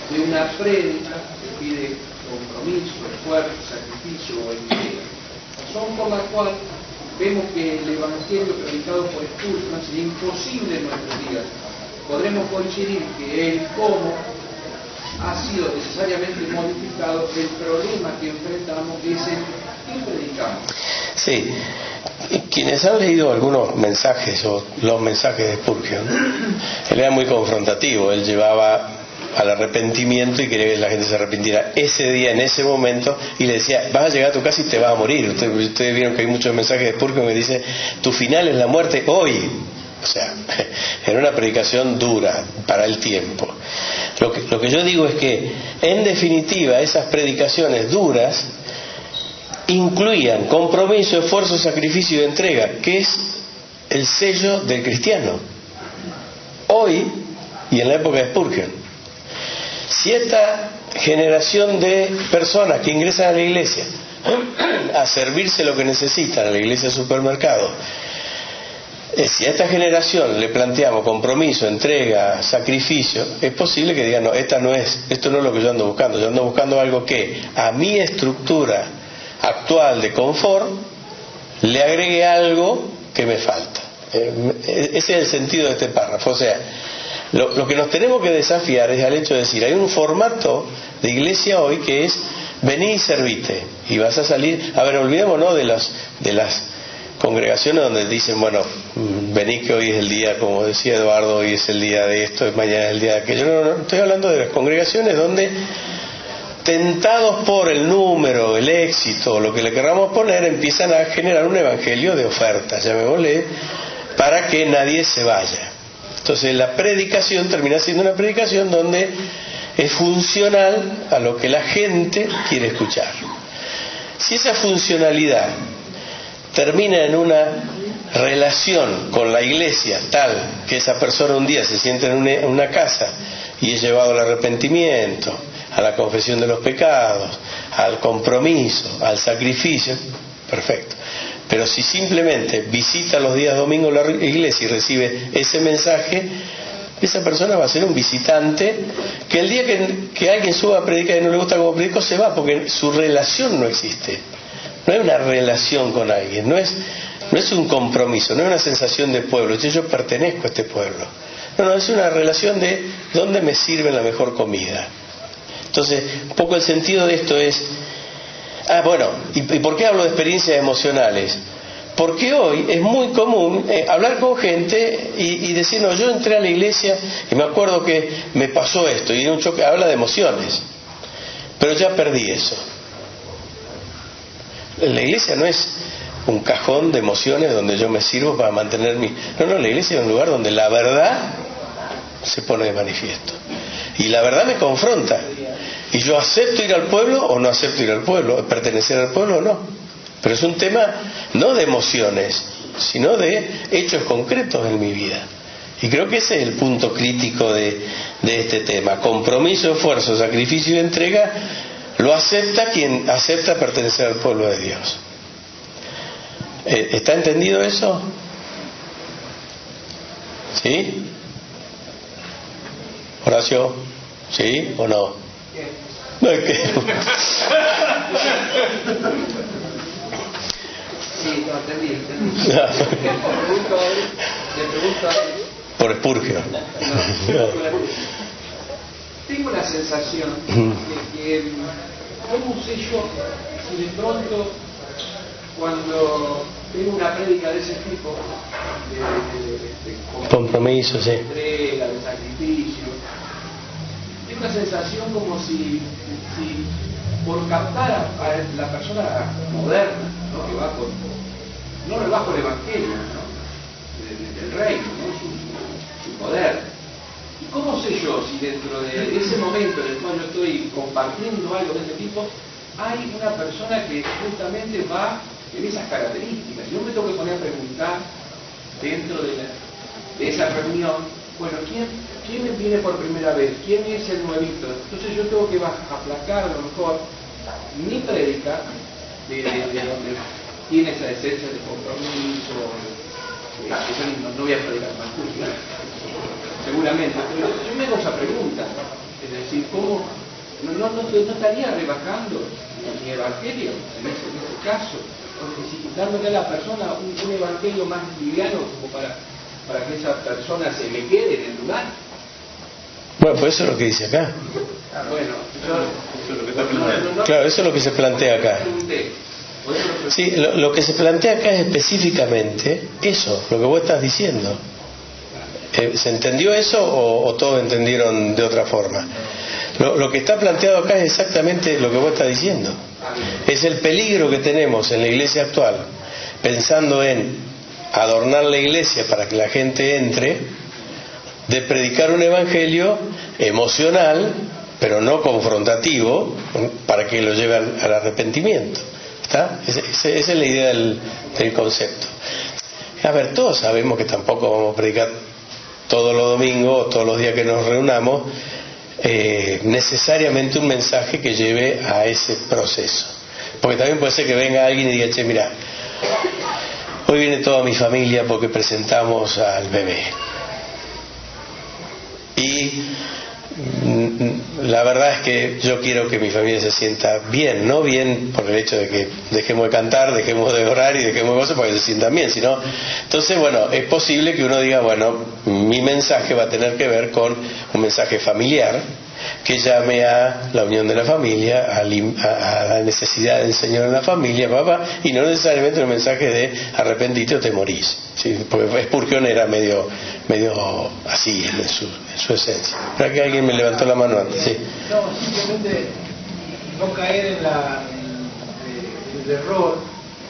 [SPEAKER 2] de una prédica que pide compromiso, esfuerzo, sacrificio o entrega. Razón por la cual vemos que el evangelio predicado por Spurgeon sería imposible en nuestros días. Podremos coincidir que el cómo ha sido necesariamente modificado. El problema que enfrentamos es el que predicamos.
[SPEAKER 1] Sí, quienes han leído algunos mensajes o los mensajes de Spurgeon, él era muy confrontativo. Él llevaba al arrepentimiento y quería que la gente se arrepintiera ese día, en ese momento, y le decía, vas a llegar a tu casa y te vas a morir. Ustedes vieron que hay muchos mensajes de Spurgeon que dicen, tu final es la muerte hoy. O sea, era una predicación dura para el tiempo. Lo que yo digo es que, en definitiva, esas predicaciones duras incluían compromiso, esfuerzo, sacrificio y entrega, que es el sello del cristiano. Hoy, y en la época de Spurgeon, si esta generación de personas que ingresan a la iglesia a servirse lo que necesitan, a la iglesia supermercado, si a esta generación le planteamos compromiso, entrega, sacrificio, es posible que digan, no, esto no es lo que yo ando buscando algo que a mi estructura actual de confort le agregue algo que me falta. Ese es el sentido de este párrafo. O sea, lo que nos tenemos que desafiar es al hecho de decir, hay un formato de iglesia hoy que es vení y servite, y vas a salir. A ver, olvidémonos de las congregaciones donde dicen, bueno, vení que hoy es el día, como decía Eduardo, hoy es el día de esto, mañana es el día de aquello. No, estoy hablando de las congregaciones donde, tentados por el número, el éxito, lo que le queramos poner, empiezan a generar un evangelio de oferta, llamémosle, para que nadie se vaya. Entonces la predicación termina siendo una predicación donde es funcional a lo que la gente quiere escuchar. Si esa funcionalidad termina en una relación con la iglesia tal que esa persona un día se siente en una casa y es llevado al arrepentimiento, a la confesión de los pecados, al compromiso, al sacrificio, perfecto. Pero si simplemente visita los días domingos la iglesia y recibe ese mensaje, esa persona va a ser un visitante que el día que alguien suba a predicar y no le gusta cómo predico, se va, porque su relación no existe. No hay una relación con alguien, no es un compromiso, no es una sensación de pueblo, yo pertenezco a este pueblo. No, es una relación de dónde me sirven la mejor comida. Entonces, un poco el sentido de esto es, ¿y por qué hablo de experiencias emocionales? Porque hoy es muy común hablar con gente y decir, no, yo entré a la iglesia y me acuerdo que me pasó esto, y era un choque, habla de emociones, pero ya perdí eso. La iglesia no es un cajón de emociones donde yo me sirvo para mantener mi... No, la iglesia es un lugar donde la verdad se pone de manifiesto. Y la verdad me confronta. Y yo acepto ir al pueblo o no acepto ir al pueblo, pertenecer al pueblo o no. Pero es un tema no de emociones, sino de hechos concretos en mi vida. Y creo que ese es el punto crítico de este tema. Compromiso, esfuerzo, sacrificio y entrega Lo acepta quien acepta pertenecer al pueblo de Dios. ¿Está entendido eso? ¿Sí? Horacio, ¿sí o no? No es que...
[SPEAKER 2] Sí, no, entendí. Le pregunto a él.
[SPEAKER 1] Por Spurgeon.
[SPEAKER 2] No. Tengo la sensación de que, ¿cómo sé yo si de pronto, cuando tengo una prédica de ese tipo, de
[SPEAKER 1] compromiso, sí,
[SPEAKER 2] de entrega, de sacrificio, tengo una sensación como si por captar a la persona moderna, ¿no? Que va no va por el evangelio, ¿no? del reino, ¿no? su poder. ¿Y cómo sé yo si dentro de ese momento en el cual yo estoy compartiendo algo de este tipo, hay una persona que justamente va en esas características? Yo me tengo que poner a preguntar dentro de esa reunión, bueno, ¿quién me viene por primera vez? ¿Quién es el nuevito? Entonces yo tengo que aplacar a lo mejor mi prédica de donde tiene esa esencia de compromiso, yo no voy a predicar más justo, seguramente, pero yo me hago esa pregunta, es decir, ¿cómo no estaría rebajando mi evangelio en ese caso? Dándole a la persona un evangelio más liviano como para que esa persona se me quede en el lugar.
[SPEAKER 1] Bueno, pues eso es lo que dice acá. Claro, eso es lo que se plantea acá. Sí, lo que se plantea acá es específicamente eso, lo que vos estás diciendo. ¿Se entendió eso o todos entendieron de otra forma? Lo que está planteado acá es exactamente lo que vos estás diciendo. Es el peligro que tenemos en la iglesia actual, pensando en adornar la iglesia para que la gente entre, de predicar un evangelio emocional, pero no confrontativo, para que lo lleve al arrepentimiento. ¿Está? Esa es la idea del concepto. A ver, todos sabemos que tampoco vamos a predicar todos los domingos, todos los días que nos reunamos, necesariamente un mensaje que lleve a ese proceso. Porque también puede ser que venga alguien y diga, che, mira, hoy viene toda mi familia porque presentamos al bebé. Y la verdad es que yo quiero que mi familia se sienta bien, no bien por el hecho de que dejemos de cantar, dejemos de orar y dejemos de cosas para que se sientan bien, sino, entonces bueno, es posible que uno diga, bueno, mi mensaje va a tener que ver con un mensaje familiar que llame a la unión de la familia, a la necesidad del Señor en la familia, papá, y no necesariamente un mensaje de arrepentite o te morís, ¿sí? Porque Spurgeon era medio así en su esencia. ¿Para que alguien me levantó la mano antes? ¿Sí?
[SPEAKER 2] No, simplemente no caer en el error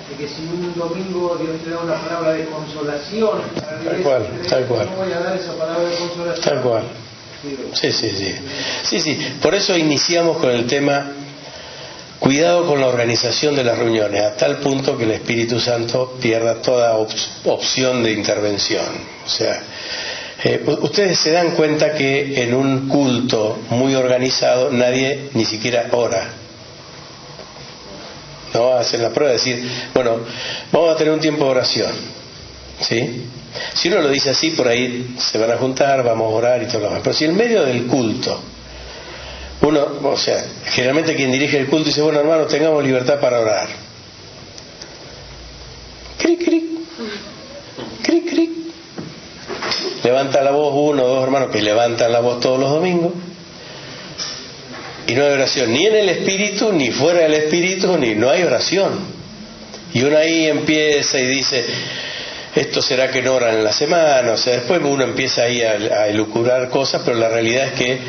[SPEAKER 2] de que si un domingo Dios te da una palabra de consolación,
[SPEAKER 1] tal cual.
[SPEAKER 2] no voy a dar esa palabra de consolación.
[SPEAKER 1] Tal cual. Sí. Por eso iniciamos con el tema cuidado con la organización de las reuniones, a tal punto que el Espíritu Santo pierda toda opción de intervención. O sea, ustedes se dan cuenta que en un culto muy organizado nadie ni siquiera ora. ¿No? Hacen la prueba de decir, bueno, vamos a tener un tiempo de oración, ¿sí? Si uno lo dice así, por ahí se van a juntar, vamos a orar y todo lo demás. Pero si en medio del culto, generalmente quien dirige el culto dice, bueno, hermanos, tengamos libertad para orar. Cric, cric, cric, cric. Levanta la voz uno o dos hermanos que levantan la voz todos los domingos. Y no hay oración, ni en el espíritu, ni fuera del espíritu, no hay oración. Y uno ahí empieza y dice, esto será que no oran en la semana, o sea, después uno empieza ahí a elucubrar cosas, pero la realidad es que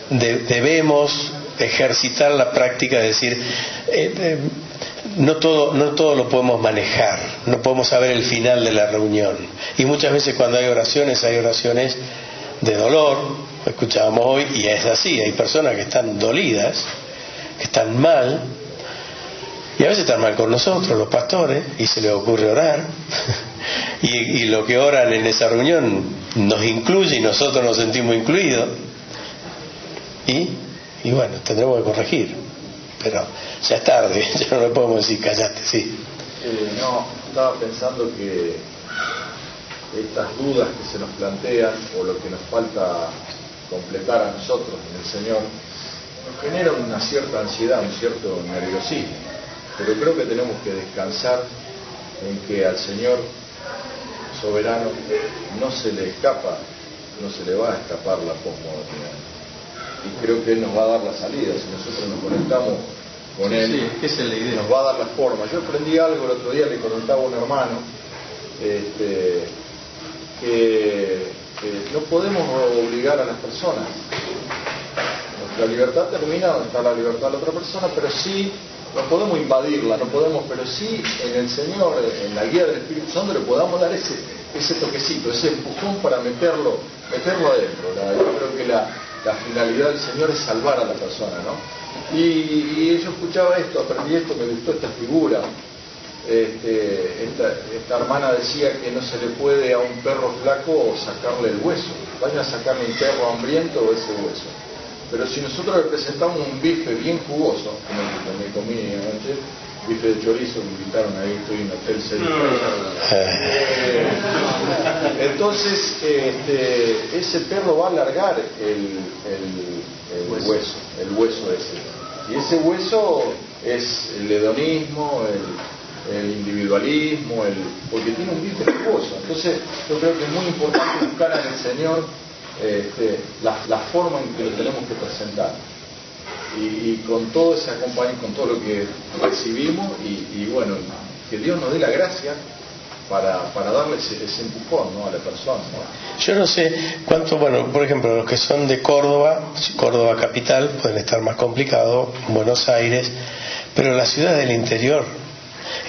[SPEAKER 1] debemos ejercitar la práctica de decir, no todo lo podemos manejar, no podemos saber el final de la reunión. Y muchas veces cuando hay oraciones de dolor, escuchábamos hoy, y es así, hay personas que están dolidas, que están mal, y a veces están mal con nosotros, los pastores, y se les ocurre orar, y lo que oran en esa reunión nos incluye y nosotros nos sentimos incluidos, y y bueno, tendremos que corregir, pero ya es tarde, ya no le podemos decir callate, sí.
[SPEAKER 5] No, estaba pensando que estas dudas que se nos plantean o lo que nos falta completar a nosotros en el Señor nos genera una cierta ansiedad, un cierto nerviosismo, pero creo que tenemos que descansar en que al Señor soberano no se le escapa, no se le va a escapar la posmodernidad, y creo que Él nos va a dar la salida si nosotros nos conectamos con Él.
[SPEAKER 2] Sí, esa es la idea.
[SPEAKER 5] Nos va a dar la forma. Yo aprendí algo el otro día, le comentaba a un hermano que no podemos obligar a las personas. Nuestra libertad termina donde está la libertad de la otra persona, pero sí no podemos invadirla, no podemos, pero sí en el Señor, en la guía del Espíritu Santo, le podamos dar ese toquecito, ese empujón para meterlo adentro. Yo creo que la finalidad del Señor es salvar a la persona, ¿no? Y yo escuchaba esto, aprendí esto, me gustó esta figura. Esta hermana decía que no se le puede a un perro flaco sacarle el hueso. Vayan a sacarle un perro hambriento ese hueso. Pero si nosotros le presentamos un bife bien jugoso, como me comí anoche, bife de chorizo, me invitaron ahí, estoy en Hotel 6. Entonces, ese perro va a alargar el hueso ese. Y ese hueso es el hedonismo, el individualismo, porque tiene un bife jugoso. Entonces, yo creo que es muy importante buscar en el Señor la forma en que lo tenemos que presentar. Y con todo ese acompañamiento, con todo lo que recibimos, y bueno, que Dios nos dé la gracia para darle ese empujón, ¿no?, a la persona, ¿no?
[SPEAKER 1] Yo no sé cuánto, bueno, por ejemplo, los que son de Córdoba capital, pueden estar más complicados, Buenos Aires, pero la ciudad del interior,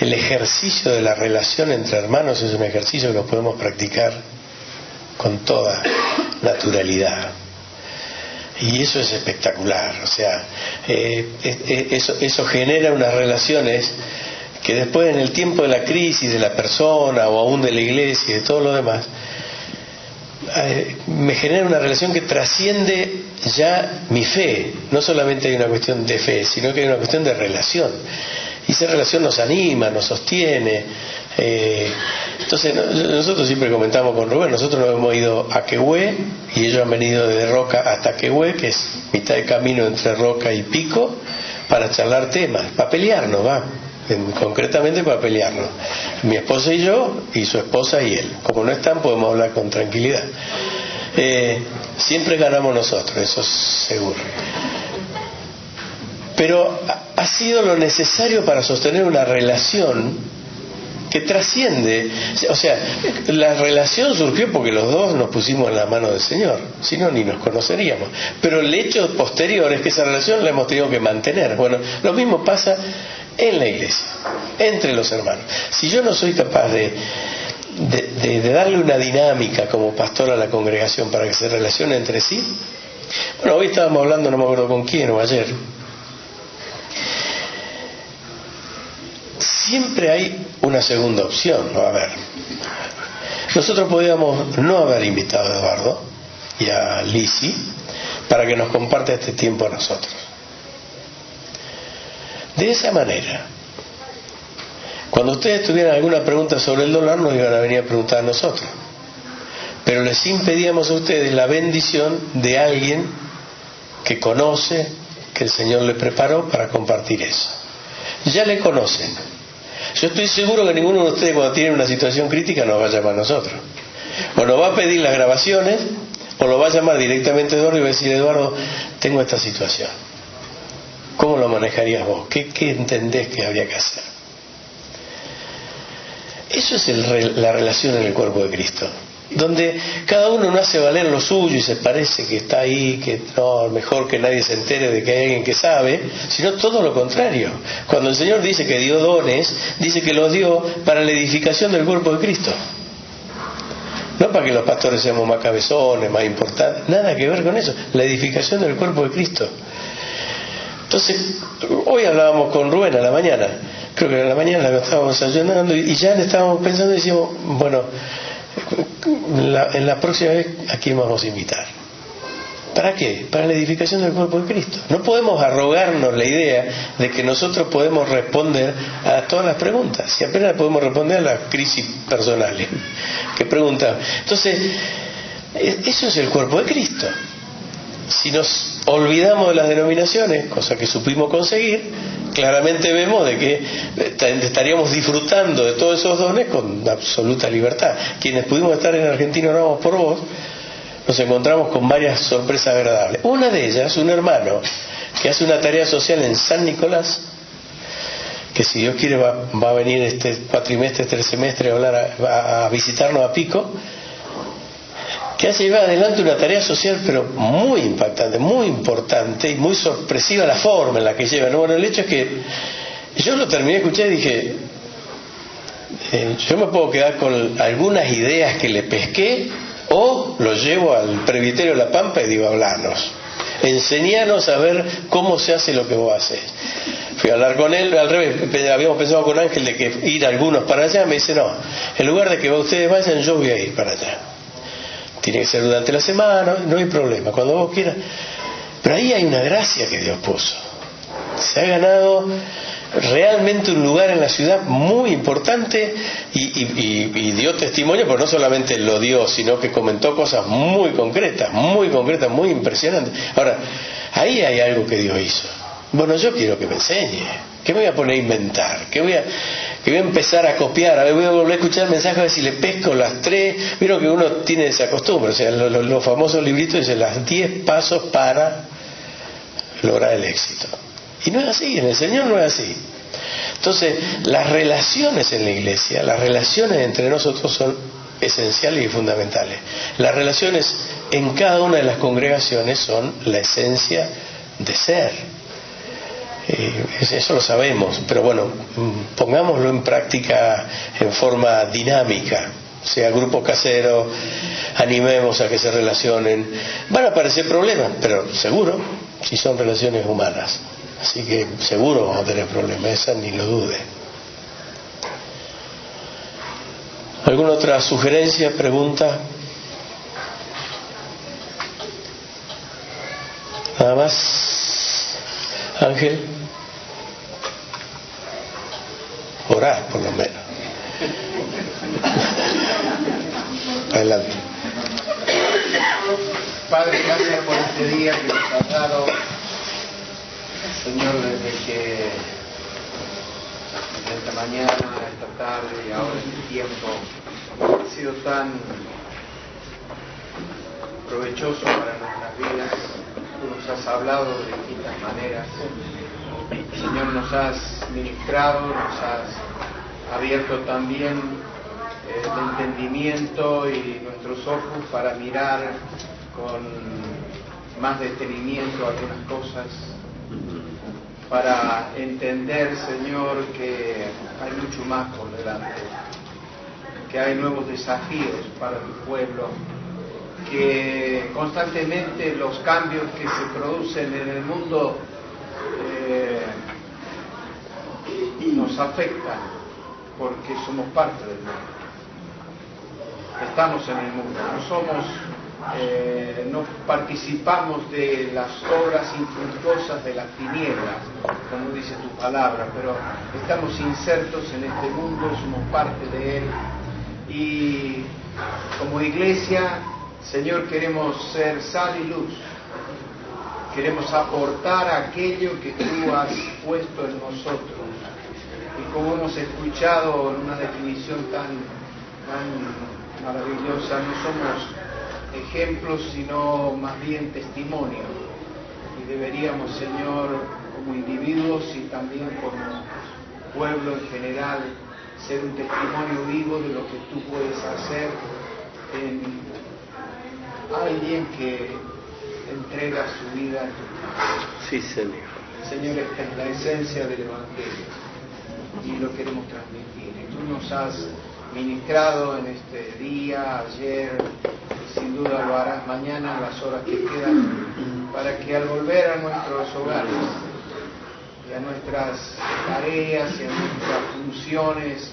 [SPEAKER 1] el ejercicio de la relación entre hermanos es un ejercicio que lo podemos practicar con toda naturalidad. Y eso es espectacular, o sea, eso genera unas relaciones que después, en el tiempo de la crisis de la persona o aún de la iglesia y de todo lo demás, me genera una relación que trasciende ya mi fe. No solamente hay una cuestión de fe, sino que hay una cuestión de relación, y esa relación nos anima, nos sostiene. Entonces nosotros siempre comentamos con Rubén, nosotros nos hemos ido a Quehue y ellos han venido desde Roca hasta Quehue, que es mitad de camino entre Roca y Pico, para charlar temas, para pelearnos, concretamente para pelearnos, mi esposa y yo, y su esposa y él. Como no están, podemos hablar con tranquilidad. Siempre ganamos nosotros, eso es seguro. Pero ha sido lo necesario para sostener una relación que trasciende. O sea, la relación surgió porque los dos nos pusimos en la mano del Señor, si no, ni nos conoceríamos. Pero el hecho posterior es que esa relación la hemos tenido que mantener. Bueno, lo mismo pasa en la iglesia, entre los hermanos. Si yo no soy capaz de darle una dinámica como pastor a la congregación para que se relacione entre sí. Bueno, hoy estábamos hablando, no me acuerdo con quién, o ayer. Siempre hay una segunda opción, ¿no? A ver, nosotros podíamos no haber invitado a Eduardo y a Lisi para que nos comparta este tiempo a nosotros. De esa manera, cuando ustedes tuvieran alguna pregunta sobre el dólar, nos iban a venir a preguntar a nosotros. Pero les impedíamos a ustedes la bendición de alguien que conoce, que el Señor le preparó para compartir eso. Ya le conocen. Yo estoy seguro que ninguno de ustedes, cuando tiene una situación crítica, nos va a llamar a nosotros. O nos va a pedir las grabaciones, o lo va a llamar directamente a Eduardo y va a decir: Eduardo, tengo esta situación. ¿Cómo lo manejarías vos? ¿Qué entendés que habría que hacer? Eso es la relación en el cuerpo de Cristo, donde cada uno no hace valer lo suyo y se parece que está ahí, que no, mejor que nadie se entere de que hay alguien que sabe, sino todo lo contrario. Cuando el Señor dice que dio dones, dice que los dio para la edificación del cuerpo de Cristo. No para que los pastores seamos más cabezones, más importantes, nada que ver con eso, la edificación del cuerpo de Cristo. Entonces, hoy hablábamos con Rubén a la mañana, creo que a la mañana estábamos ayunando y ya le estábamos pensando y decíamos, bueno, en la próxima vez, ¿a quién vamos a invitar? ¿Para qué? Para la edificación del cuerpo de Cristo. No podemos arrogarnos la idea de que nosotros podemos responder a todas las preguntas, si apenas podemos responder a las crisis personales que preguntamos. Entonces, eso es el cuerpo de Cristo. Si nos olvidamos de las denominaciones, cosa que supimos conseguir, claramente vemos de que estaríamos disfrutando de todos esos dones con absoluta libertad. Quienes pudimos estar en Argentina Oramos por Vos, nos encontramos con varias sorpresas agradables. Una de ellas, un hermano que hace una tarea social en San Nicolás, que si Dios quiere va a venir este cuatrimestre, este semestre a visitarnos a Pico, que hace llevar adelante una tarea social pero muy impactante, muy importante y muy sorpresiva la forma en la que lleva. Bueno, el hecho es que yo lo terminé de escuchar y dije, yo me puedo quedar con algunas ideas que le pesqué, o lo llevo al presbiterio de La Pampa y digo, hablanos, enseñanos a ver cómo se hace lo que vos haces. Fui a hablar con él, al revés, habíamos pensado con Ángel de que ir algunos para allá, me dice, no, en lugar de que ustedes vayan, yo voy a ir para allá. Tiene que ser durante la semana, no hay problema, cuando vos quieras. Pero ahí hay una gracia que Dios puso. Se ha ganado realmente un lugar en la ciudad muy importante y dio testimonio, pero no solamente lo dio, sino que comentó cosas muy concretas, muy impresionantes. Ahora, ahí hay algo que Dios hizo. Bueno, yo quiero que me enseñe. ¿Qué me voy a poner a inventar? ¿Qué voy a empezar a copiar? A ver, voy a volver a escuchar mensajes a ver si le pesco las 3. Vieron que uno tiene esa costumbre, o sea, los famosos libritos dicen las 10 pasos para lograr el éxito. Y no es así, en el Señor no es así. Entonces, las relaciones en la iglesia, las relaciones entre nosotros son esenciales y fundamentales. Las relaciones en cada una de las congregaciones son la esencia de ser. Eso lo sabemos, pero bueno, pongámoslo en práctica en forma dinámica. Sea grupo casero, animemos a que se relacionen. Van a aparecer problemas, pero seguro, si son relaciones humanas. Así que seguro vamos a tener problemas, esa ni lo dude. ¿Alguna otra sugerencia, pregunta? Nada más. Ángel. Orá, por lo menos. Adelante.
[SPEAKER 2] Padre, gracias por este día que nos has dado, Señor, desde esta mañana, esta tarde y ahora este tiempo ha sido tan provechoso para nuestras vidas. Tú nos has hablado de distintas maneras. Señor, nos has ministrado, nos has abierto también el entendimiento y nuestros ojos para mirar con más detenimiento algunas cosas, para entender, Señor, que hay mucho más por delante, que hay nuevos desafíos para tu pueblo, que constantemente los cambios que se producen en el mundo nos afectan porque somos parte del mundo. Estamos en el mundo, no participamos de las obras infructuosas de las tinieblas, como dice tu palabra, pero estamos insertos en este mundo, somos parte de él y como iglesia, Señor, queremos ser sal y luz. Queremos aportar aquello que tú has puesto en nosotros. Y como hemos escuchado en una definición tan maravillosa, no somos ejemplos, sino más bien testimonios. Y deberíamos, Señor, como individuos y también como pueblo en general, ser un testimonio vivo de lo que tú puedes hacer en alguien que entrega su vida a tu.
[SPEAKER 1] Sí, Señor.
[SPEAKER 2] Señor, esta es la esencia del Evangelio y lo queremos transmitir. Y tú nos has ministrado en este día, ayer, y sin duda lo harás mañana, en las horas que quedan, para que al volver a nuestros hogares y a nuestras tareas y a nuestras funciones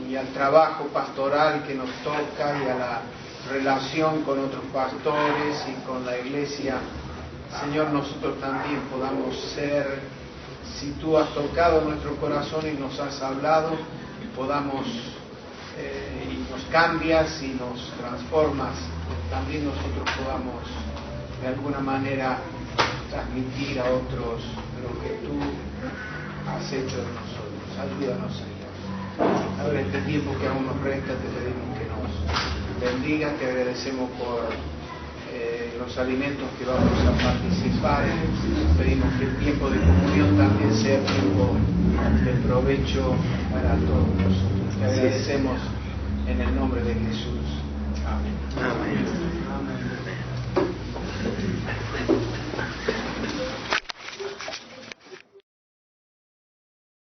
[SPEAKER 2] y al trabajo pastoral que nos toca y a la relación con otros pastores y con la iglesia, Señor, nosotros también podamos ser, si tú has tocado nuestro corazón y nos has hablado, podamos y nos cambias y nos transformas, también nosotros podamos de alguna manera transmitir a otros lo que tú has hecho en nosotros. Ayúdanos, Señor. Ahora este tiempo que aún nos resta, te pedimos que nos bendiga, te agradecemos por los alimentos que vamos a participar, pedimos que el tiempo de comunión también sea tiempo de provecho para todos nosotros. Te agradecemos en el nombre de Jesús.